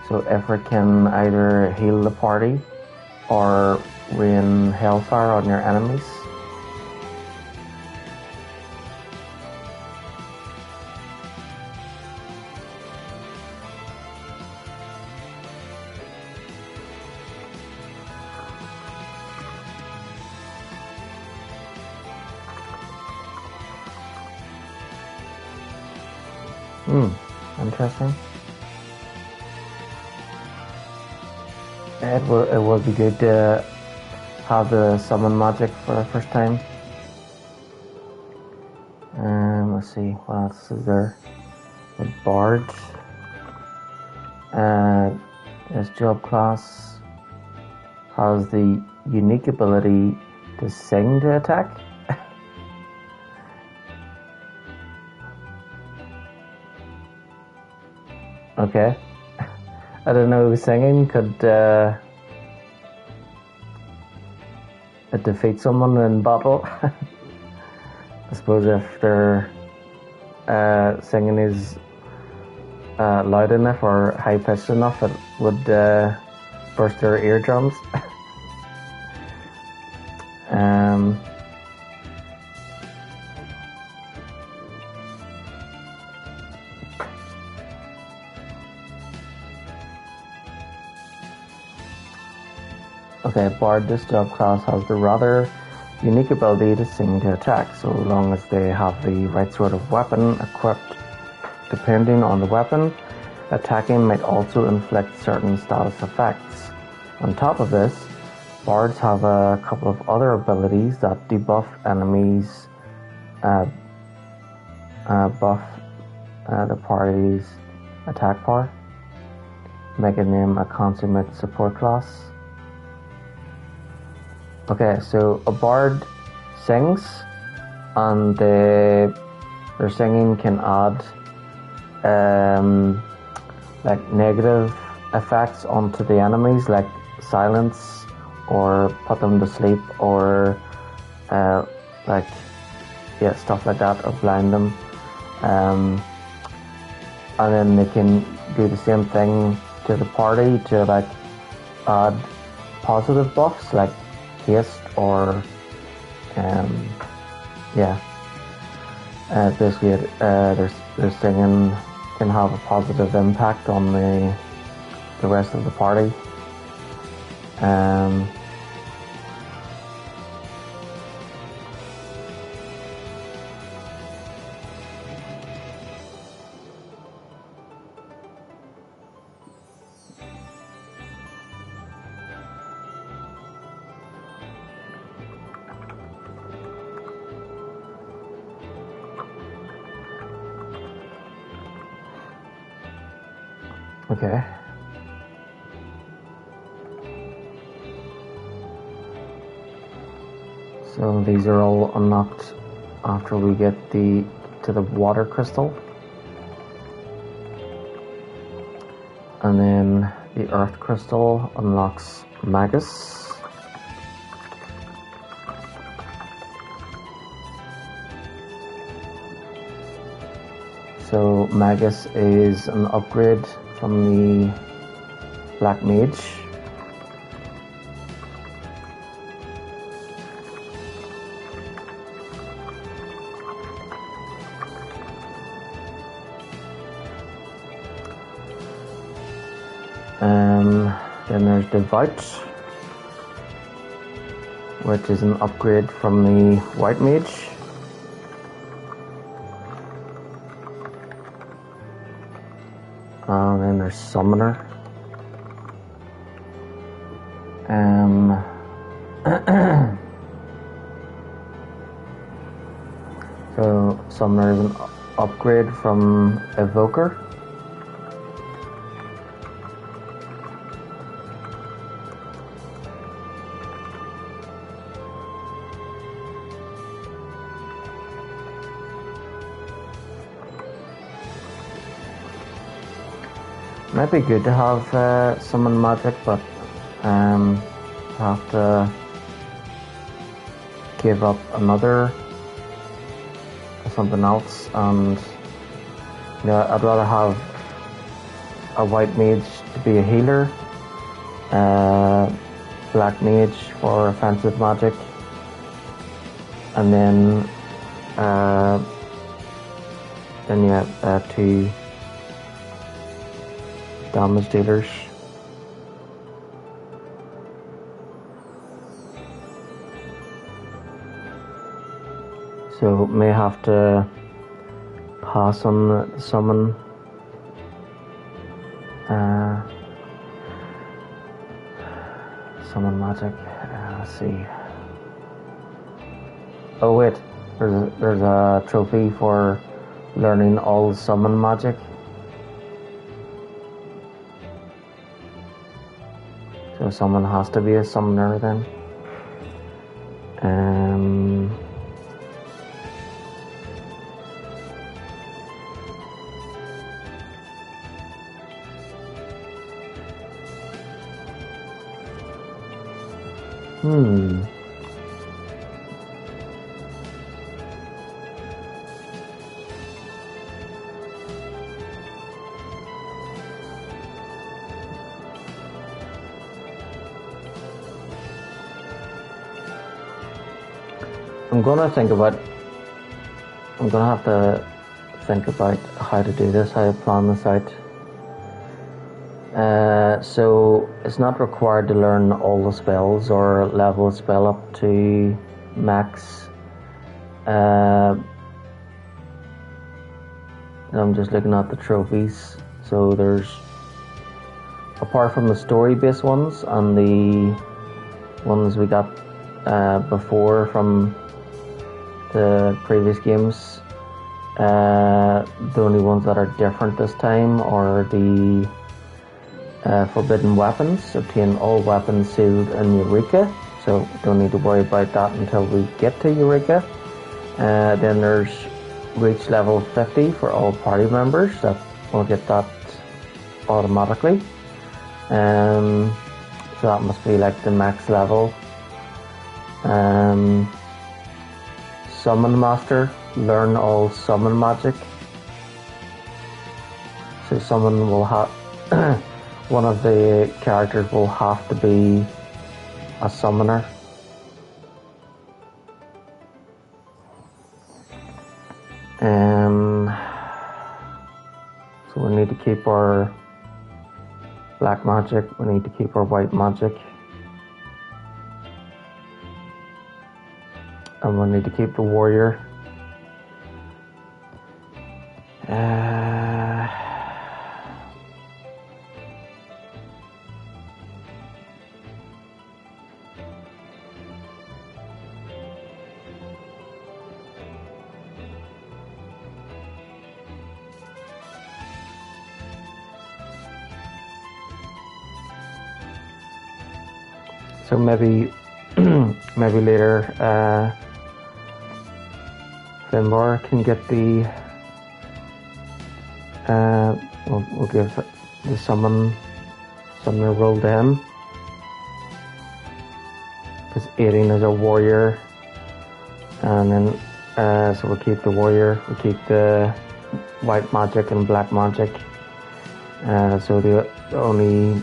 Speaker 1: So Ifrit can either heal the party or rain hellfire on your enemies. Interesting. It would be good to have the summon magic for the first time. Let's see, what else is there? The Bard. This job class has the unique ability to sing to attack. Okay. I don't know, singing could defeat someone in battle. I suppose if their singing is loud enough or high pitched enough, it would burst their eardrums. Okay, Bard, this job class has the rather unique ability to sing to attack, so long as they have the right sort of weapon equipped. Depending on the weapon, attacking might also inflict certain status effects. On top of this, Bards have a couple of other abilities that debuff enemies, buff the party's attack power, making them a consummate support class. Okay, so a Bard sings, and their singing can add like negative effects onto the enemies, like silence or put them to sleep, or stuff like that, or blind them. And then they can do the same thing to the party to like add positive buffs, like haste or basically their singing can have a positive impact on the rest of the party. Okay. So these are all unlocked after we get to the water crystal. And then the earth crystal unlocks Magus. So Magus is an upgrade from the Black Mage. Then there's Devout, which is an upgrade from the White Mage. And then there's Summoner. So Summoner is an upgrade from Evoker. Might be good to have summon magic, but have to give up another something else, and I'd rather have a white mage to be a healer, black mage for offensive magic, and then two damage dealers. So may have to pass on the summon. Summon magic. Let's see. Oh wait, there's a trophy for learning all summon magic. So someone has to be a summoner then. I'm gonna have to think about how to do this, how to plan this out. So it's not required to learn all the spells or level a spell up to max. I'm just looking at the trophies. So there's, apart from the story-based ones and the ones we got before from the previous games, the only ones that are different this time are the forbidden weapons. Obtain all weapons sealed in Eureka, so don't need to worry about that until we get to Eureka. Then there's reach level 50 for all party members, that we'll get that automatically. So that must be like the max level. Summon Master, learn all summon magic. So someone will have one of the characters will have to be a summoner. So we need to keep our black magic, we need to keep our white magic. And we need to keep the warrior. So maybe later Finbar can get the we'll give the summoner role to him, because Aiden is a warrior, and then so we'll keep the warrior, we'll keep the white magic and black magic. So the only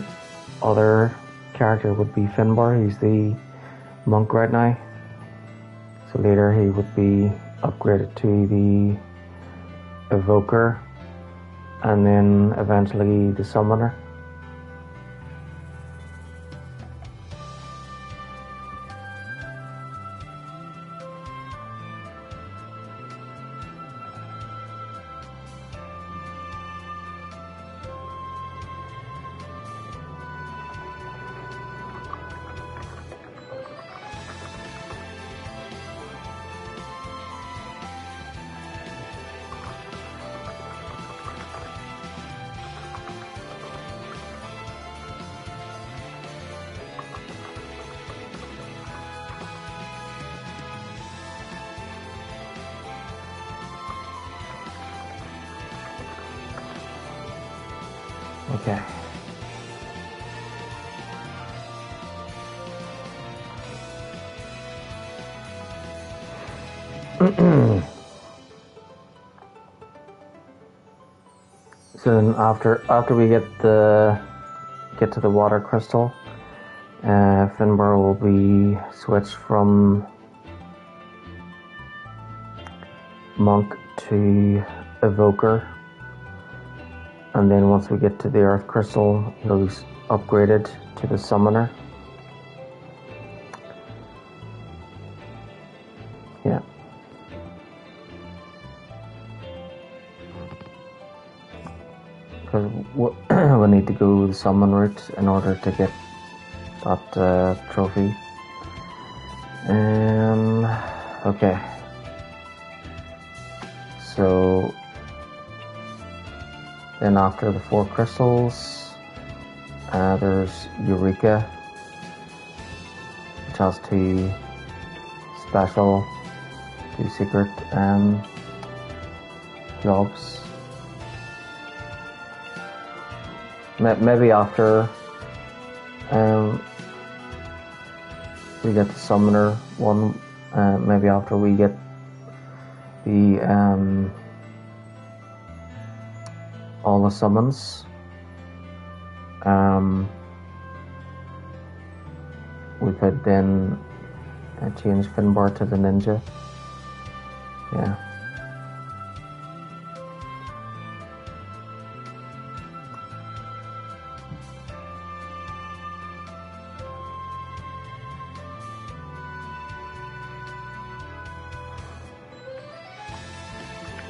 Speaker 1: other character would be Finbar. He's the monk right now, so later he would be upgraded to the evoker, and then eventually the summoner. Okay. So then after we get to the water crystal, Finbar will be switched from monk to evoker, and then once we get to the earth crystal, he'll be upgraded to the summoner. Yeah. go the summon route in order to get that trophy. Okay. So then after the 4 crystals, there's Eureka, which has 2 special, 2 secret jobs. Maybe after we get the summoner one, maybe after we get the all the summons, we could then change Finbar to the ninja. Yeah.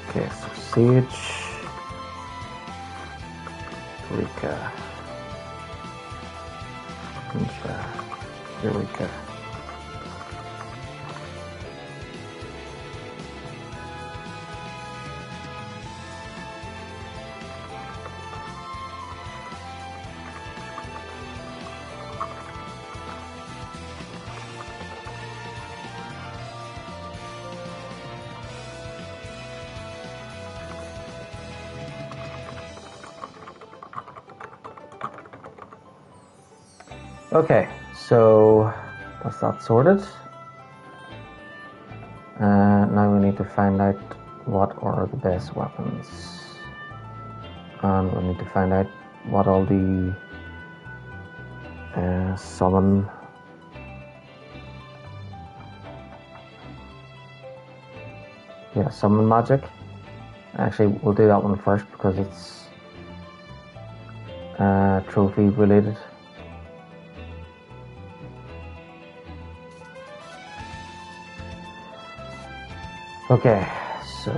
Speaker 1: Okay, so Sage, Rika, Ninja, Eureka. Okay, so that's that sorted. Now we need to find out what are the best weapons, and we need to find out what all the summon magic. Actually, we'll do that one first because it's trophy related. Okay, so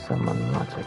Speaker 1: summon magic.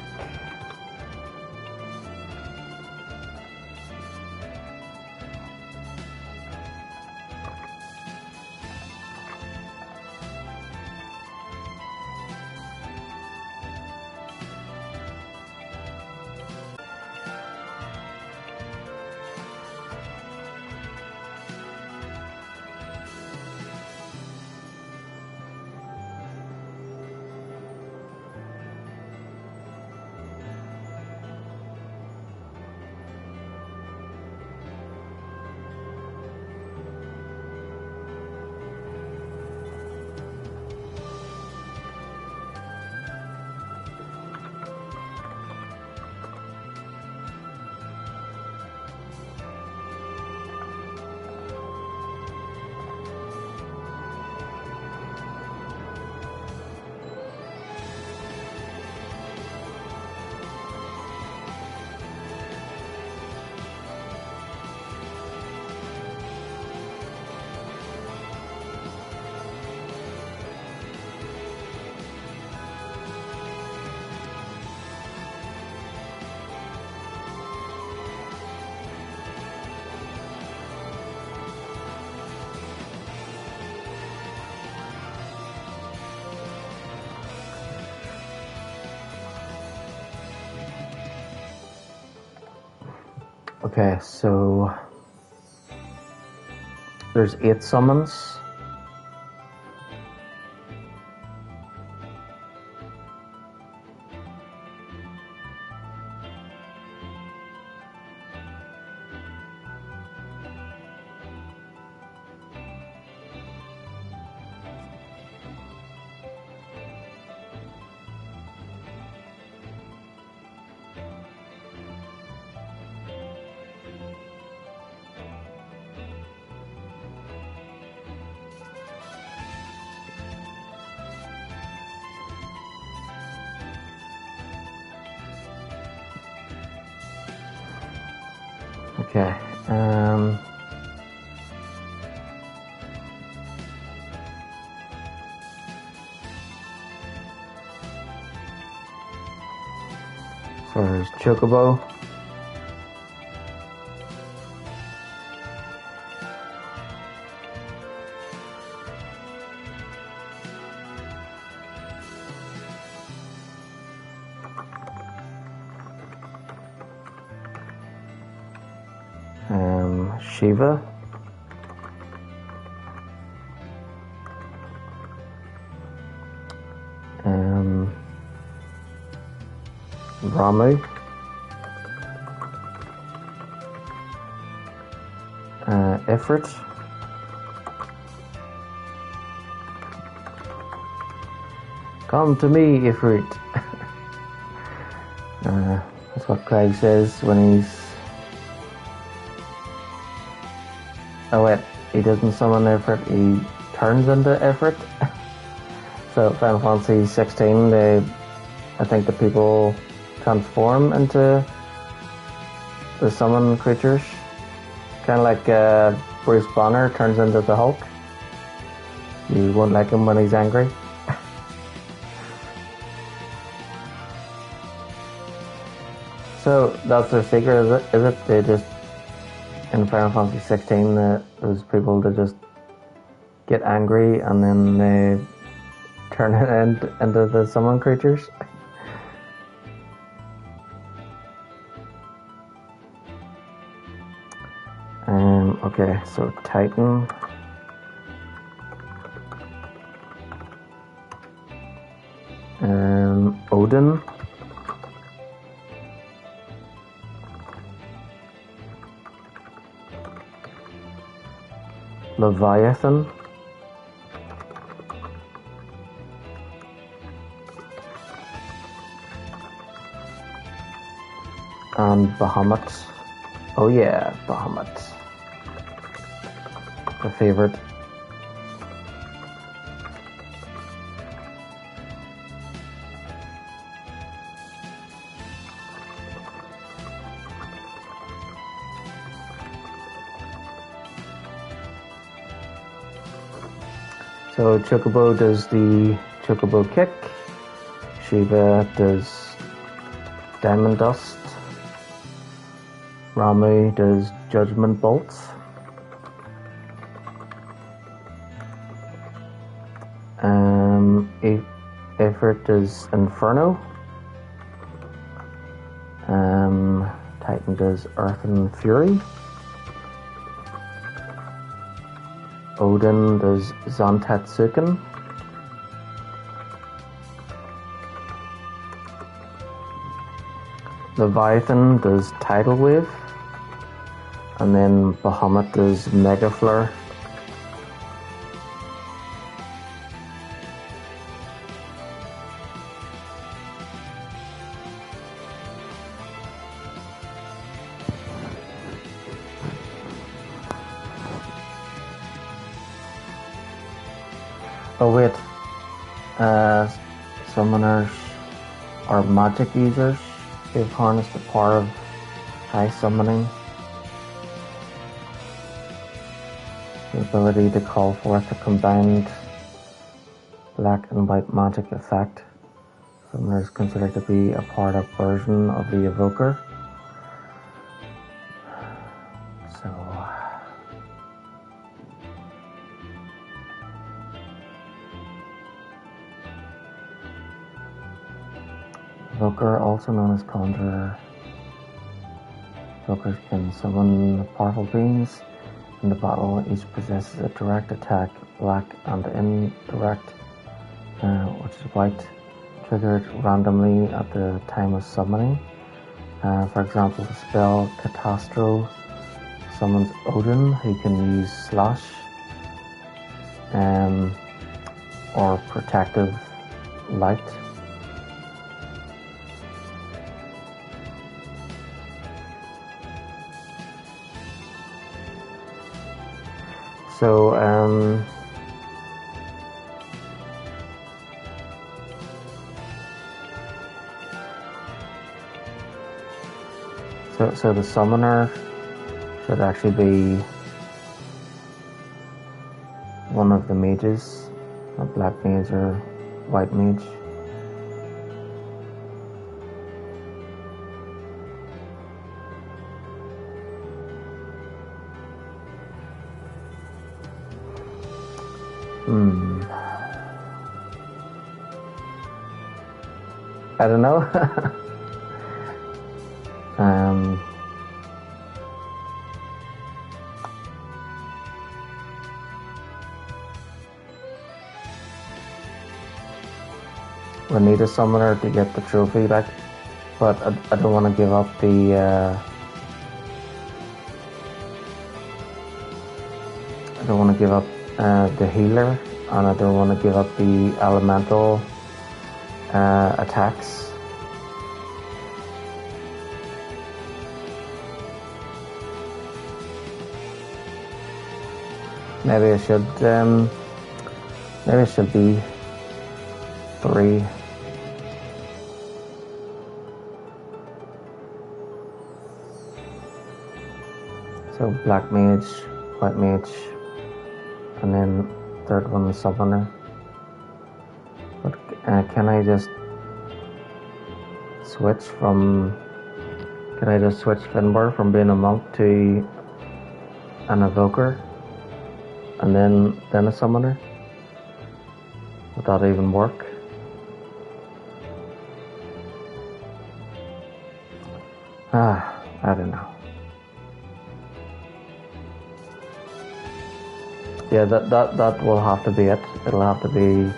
Speaker 1: Okay, so there's 8 summons. Okay. For There's Chocobo. Shiva. Ramu. Ifrit. Come to me, Ifrit. That's what Craig says when he's... Oh wait, he doesn't summon Ifrit, he turns into Ifrit. So Final Fantasy 16, I think the people transform into the summon creatures. Kind of like Bruce Banner turns into the Hulk. You won't like him when he's angry. So that's their secret, is it? They just, in Final Fantasy 16, those people that just get angry and then they turn it into the summon creatures. Okay, so Titan. Odin. Leviathan. And Bahamut. Oh yeah, Bahamut. The favorite. So Chocobo does the Chocobo kick. Shiva does Diamond Dust. Ramu does Judgment Bolts. Ifrit does Inferno. Titan does Earth and Fury. Odin does Zantetsuken. Leviathan does Tidal Wave. And then Bahamut does Mega Flare. Oh wait, summoners are magic users. They've harnessed the power of high summoning. The ability to call forth a combined black and white magic effect. Summoner is considered to be a part of version of the evoker. So evoker, also known as conjurer. Evokers can summon powerful beings. In the battle, each possesses a direct attack, black, and indirect, which is white, triggered randomly at the time of summoning. For example, the spell Catastro summons Odin, who can use Slash, or Protective Light. So, so the summoner should actually be one of the mages, a black mage or white mage. Hmm. I don't know. um. We need a summoner to get the trophy back, but I don't want to give up the. I don't want to give up the healer, and I don't want to give up the elemental attacks. Maybe I should. Maybe it should be 3. So black mage, white mage, and then third one is summoner. But can I just switch from? Can I just switch Finbar from being a monk to an evoker, and then a summoner? Would that even work? I don't know. Yeah, that will have to be it. It'll have to be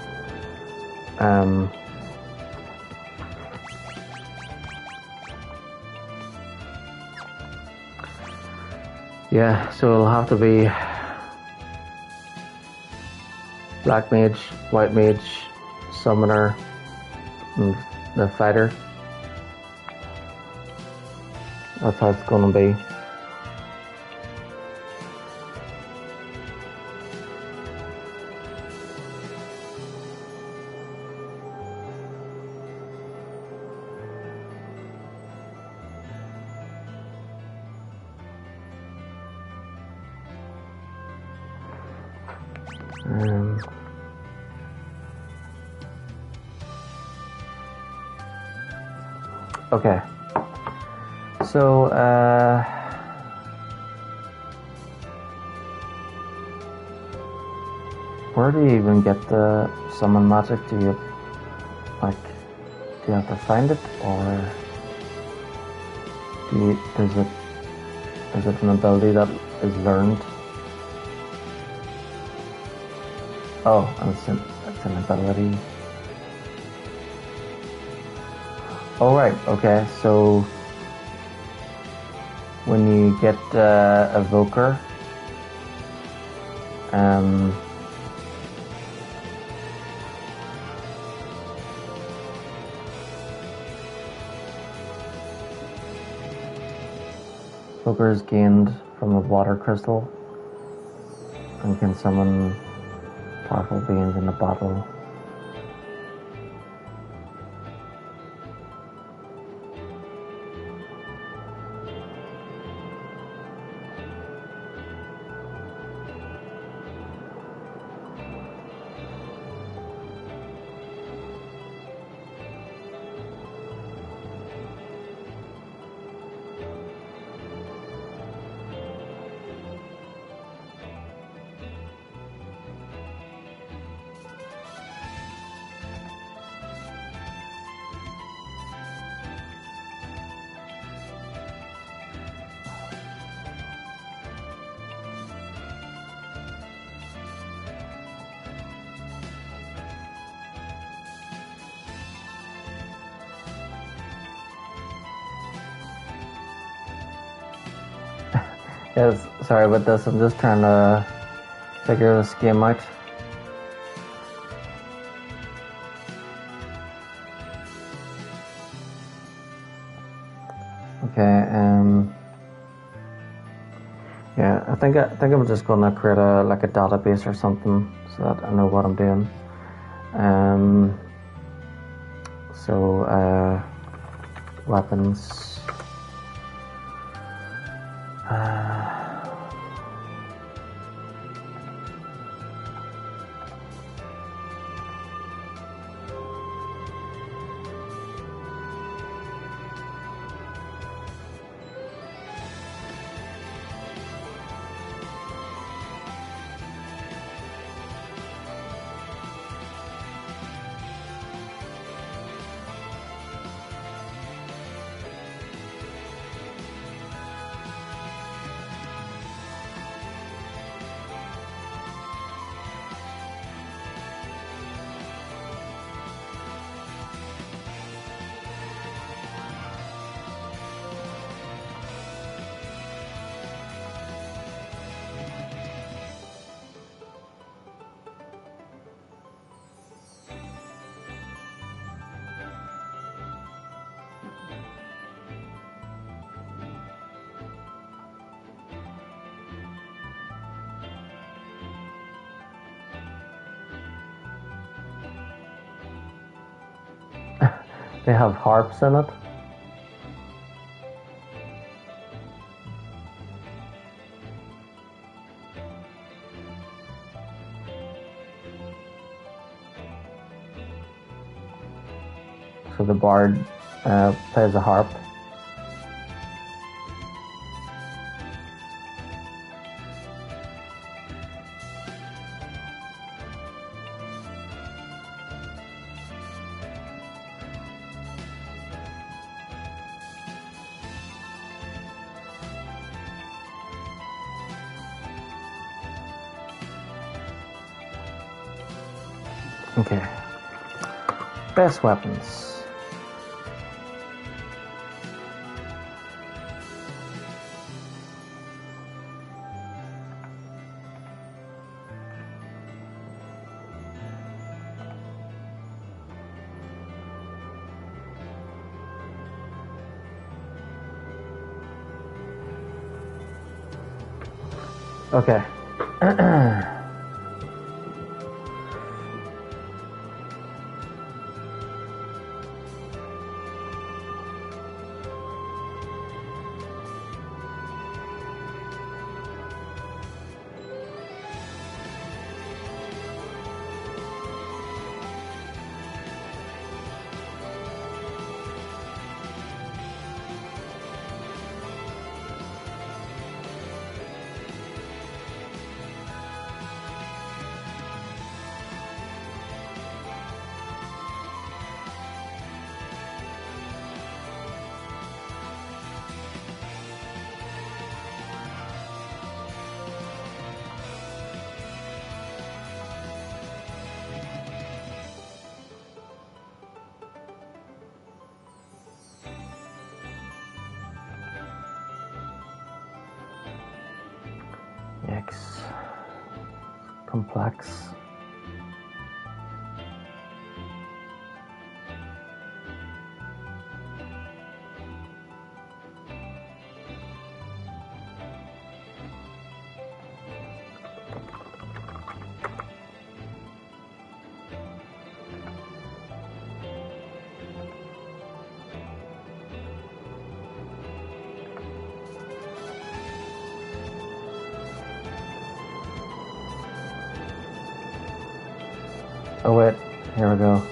Speaker 1: yeah, so it'll have to be black mage, white mage, summoner, and the fighter. That's how it's gonna be. Okay. So, where do you even get the summon magic? Do you have to find it, or is it an ability that is learned? Oh, it's an ability. Oh, right, okay, so when you get Evoker, Evoker is gained from a water crystal and can summon powerful beings in a battle. Yes, sorry about this, I'm just trying to figure this game out. Okay, yeah, I think I'm just gonna create a database or something so that I know what I'm doing. So weapons. They have harps in it. So the bard plays a harp. Okay. Best weapons. Okay. Yikes. Complex. Oh wait, here we go.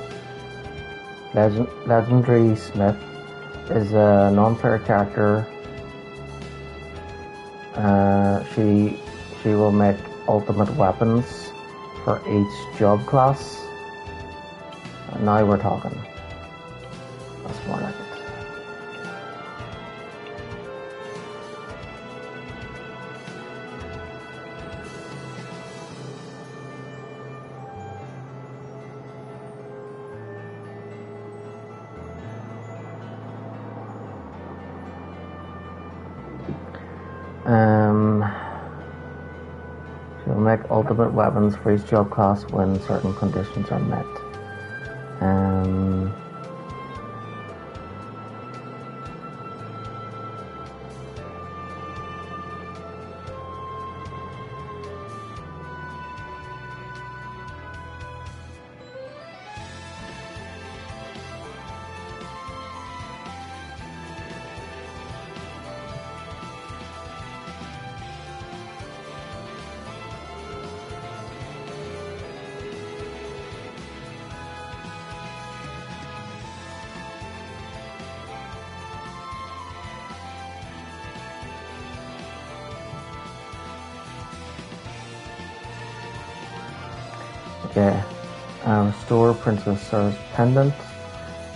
Speaker 1: Legendary Smith is a non-player character. She will make ultimate weapons for each job class. And now we're talking. That's more like it. She'll make ultimate weapons for each job class when certain conditions are met. Okay, restore Princess Sarah's pendant.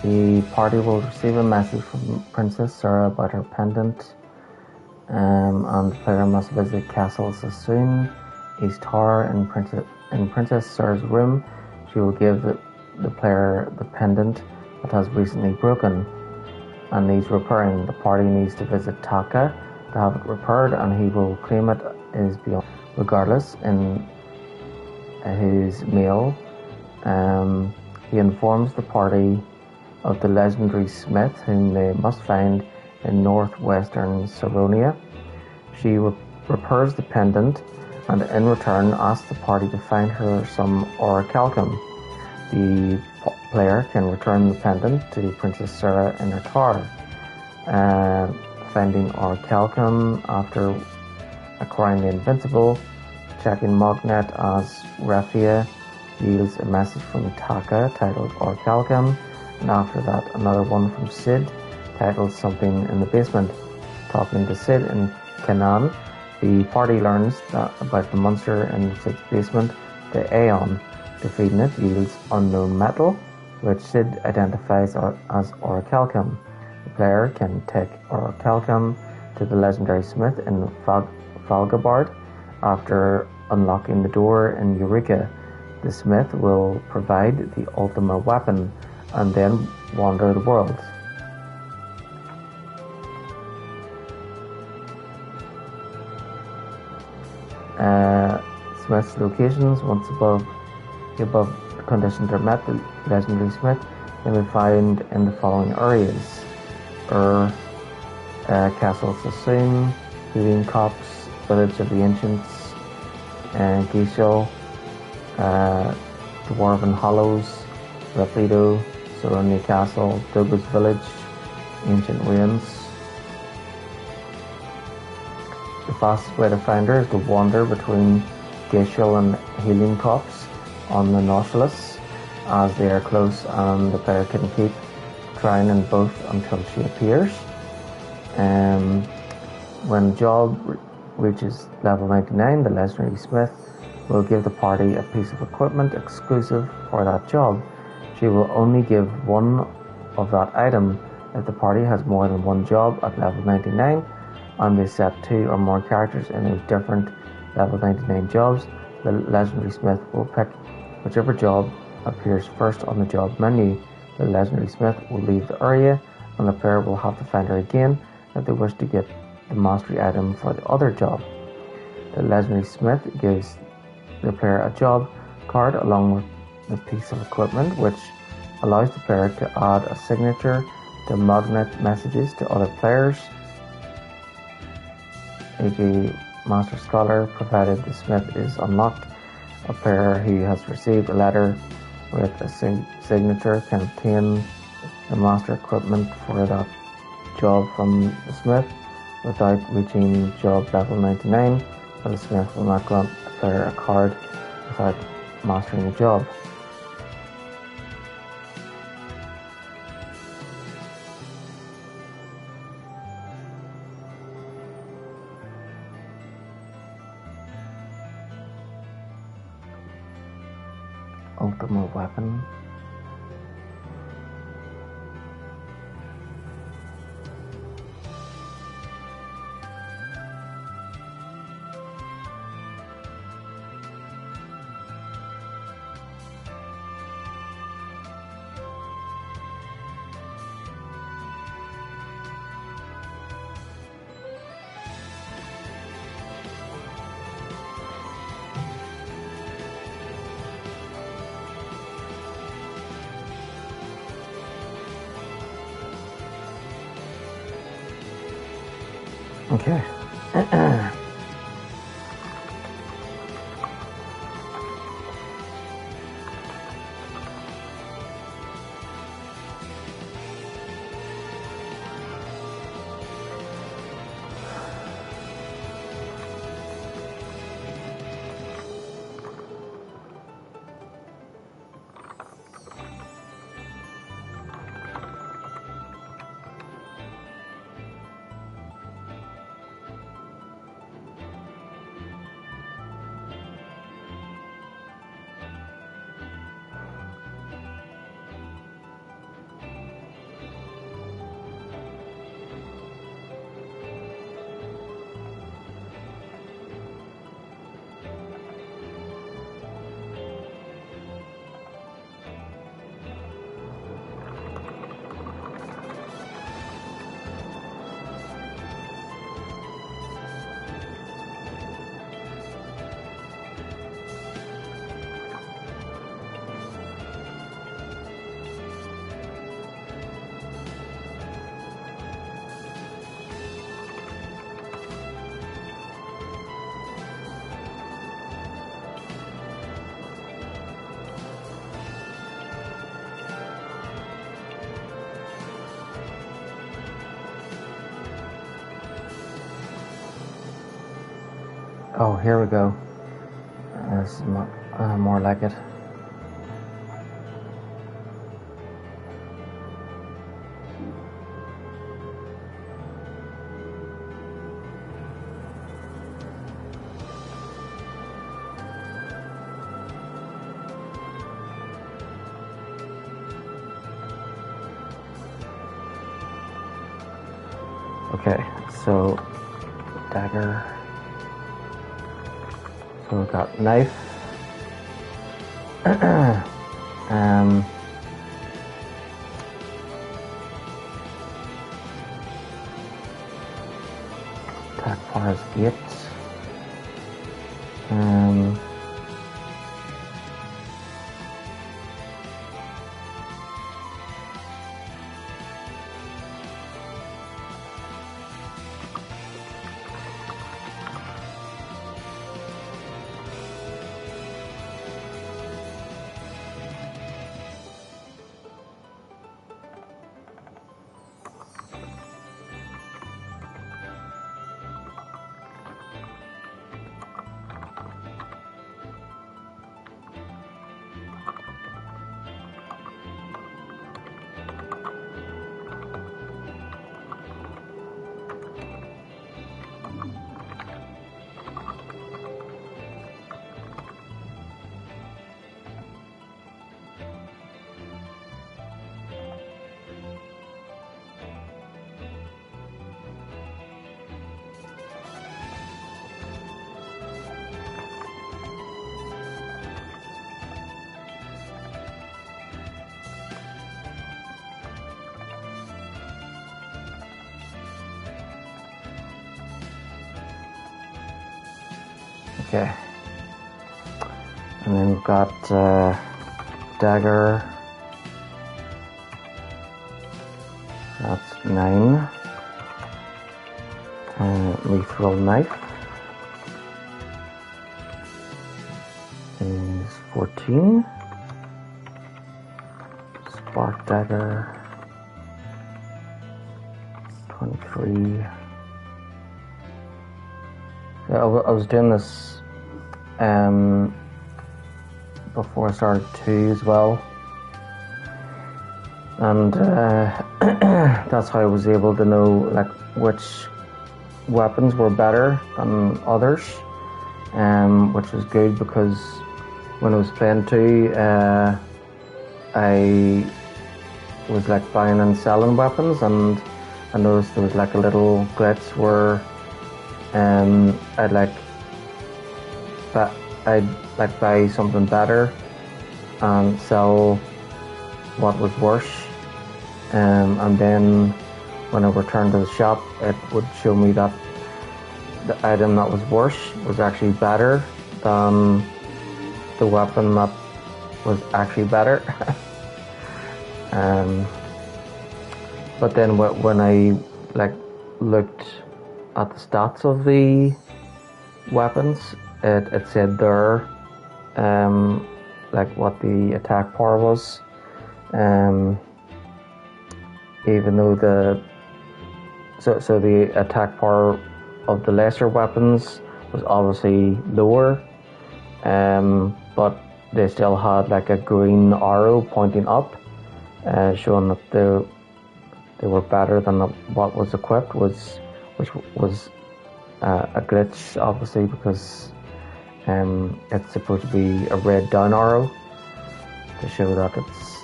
Speaker 1: The party will receive a message from Princess Sarah about her pendant, and the player must visit Castle Sassoon, East Tower, in Princess Sarah's room. She will give the player the pendant that has recently broken and needs repairing. The party needs to visit Taka to have it repaired, and he will claim it is beyond. Regardless, in his mail, he informs the party of the legendary Smith, whom they must find in northwestern Saronia. She repairs the pendant, and in return asks the party to find her some orichalcum. The player can return the pendant to Princess Sarah in her tower, finding Orichalcum after acquiring the Invincible, checking Mognet as Raphia yields a message from Taka titled Orichalcum, and after that another one from Sid titled Something in the Basement. Talking to Sid in Canaan, the party learns about the monster in Sid's basement, the Aeon. Defeating it yields unknown metal, which Sid identifies as Orichalcum. The player can take Orichalcum to the legendary smith in Falgabard. After unlocking the door in Eureka, the smith will provide the ultimate weapon and then wander the world. Smith's locations, once above conditions are met, the legendary smith can be found in the following areas: Castle Sassoon, Healing Copse, Village of the Ancients, Geishel, Dwarven Hollows, Rapido, Soroni Castle, Douglas Village, Ancient Ruins. The fastest way to find her is to wander between Geishel and Healing Copse on the Nautilus, as they are close and the player can keep trying in both until she appears. When the job reaches level 99, the legendary smith will give the party a piece of equipment exclusive for that job. She will only give one of that item if the party has more than one job at level 99, and they set 2 or more characters in those different level 99 jobs. The legendary smith will pick whichever job appears first on the job menu. The legendary smith will leave the area, and the player will have to find her again if they wish to get the mastery item for the other job. The legendary smith gives the player a job card along with the piece of equipment, which allows the player to add a signature to magnet messages to other players, e.g. Master Scholar, provided the smith is unlocked. A player who has received a letter with a signature can obtain the master equipment for that job from the smith without reaching job level 99, but the smith will not grant the player a card without mastering the job. Ultimate weapon. Okay. Oh, here we go. This is more like it. Okay, so dagger. So we've got knife. Attack power is 8. Okay. And then we've got dagger. That's 9. Mithril knife is 14. Spark dagger 23. Yeah, I was doing this before I started 2 as well, and that's how I was able to know like which weapons were better than others, which was good because when I was playing 2, I was like buying and selling weapons, and I noticed there was like a little glitch where I'd buy something better and sell what was worse, and then when I returned to the shop, it would show me that the item that was worse was actually better than the weapon that was actually better. But then when I looked at the stats of the weapons, it said there what the attack power was, even though the attack power of the lesser weapons was obviously lower, but they still had like a green arrow pointing up, showing that they were better than what was equipped, which was a glitch, obviously, because it's supposed to be a red down arrow to show that it's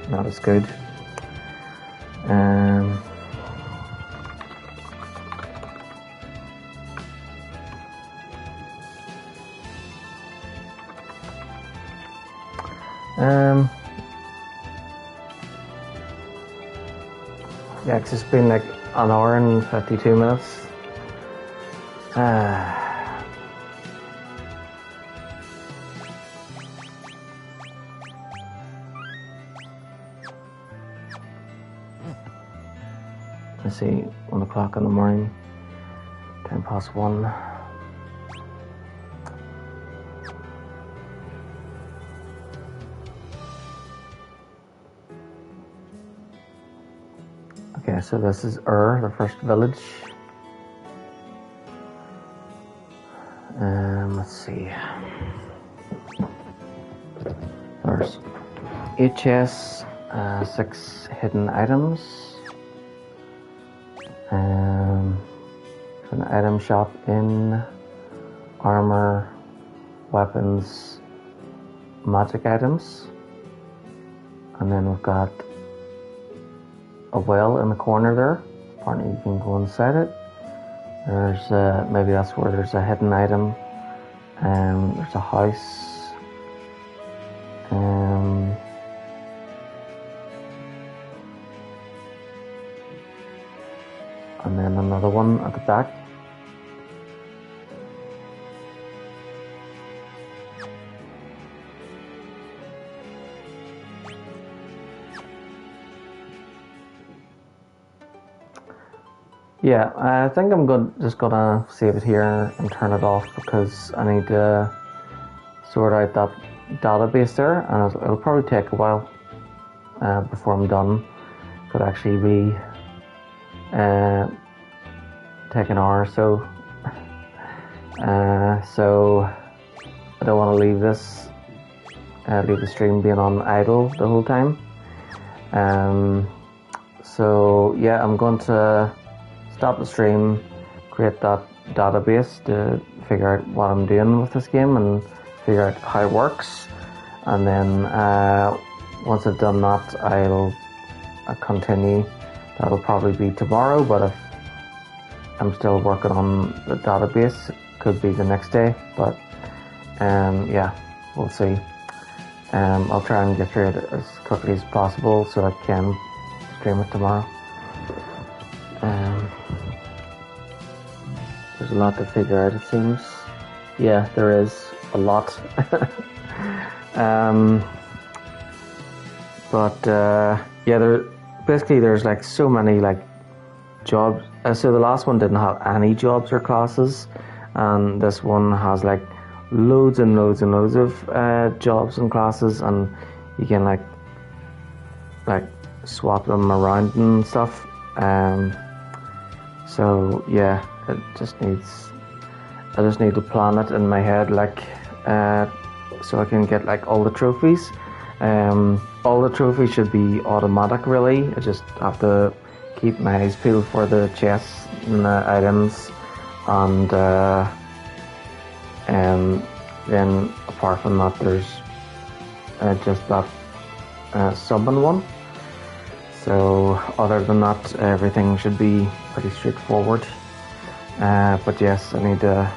Speaker 1: not as good. Yeah, it's just been like an hour and 52 minutes. Let's see, 1 o'clock in the morning, 1:10. Okay, so this is the first village. let's see. There's 8 chests, 6 hidden items. An item shop in armor, weapons, magic items. And then we've got a well in the corner there. Apparently you can go inside it. There's maybe that's where there's a hidden item. There's a house. And then another one at the back. Yeah, I think I'm just gonna save it here and turn it off because I need to sort out that database there, and it'll probably take a while before I'm done. Could actually be take an hour or so. So I don't want to leave the stream being on idle the whole time. So yeah, I'm going to stop the stream, create that database to figure out what I'm doing with this game and figure out how it works, and then once I've done that, I'll continue. That'll probably be tomorrow, but if I'm still working on the database, it could be the next day, but yeah, we'll see. I'll try and get through it as quickly as possible so I can stream it tomorrow. There's a lot to figure out, it seems. Yeah, there is a lot. But yeah, there's like so many like jobs. So the last one didn't have any jobs or classes, and this one has like loads and loads and loads of jobs and classes, and you can like swap them around and stuff. So yeah, I just need to plan it in my head, like so I can get like all the trophies. All the trophies should be automatic, really. I just have to keep my eyes peeled for the chests and the items, and then apart from that, there's just that summon one. So other than that, everything should be pretty straightforward. But yes, I need to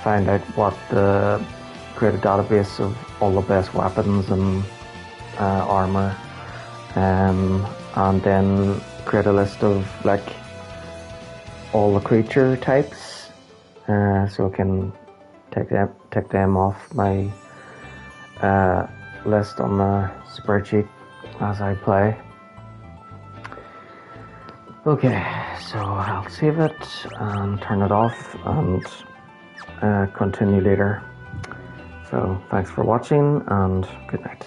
Speaker 1: find out create a database of all the best weapons and armor, and then create a list of like all the creature types, so I can take them off my list on the spreadsheet as I play. Okay, so I'll save it and turn it off and continue later. So thanks for watching and good night.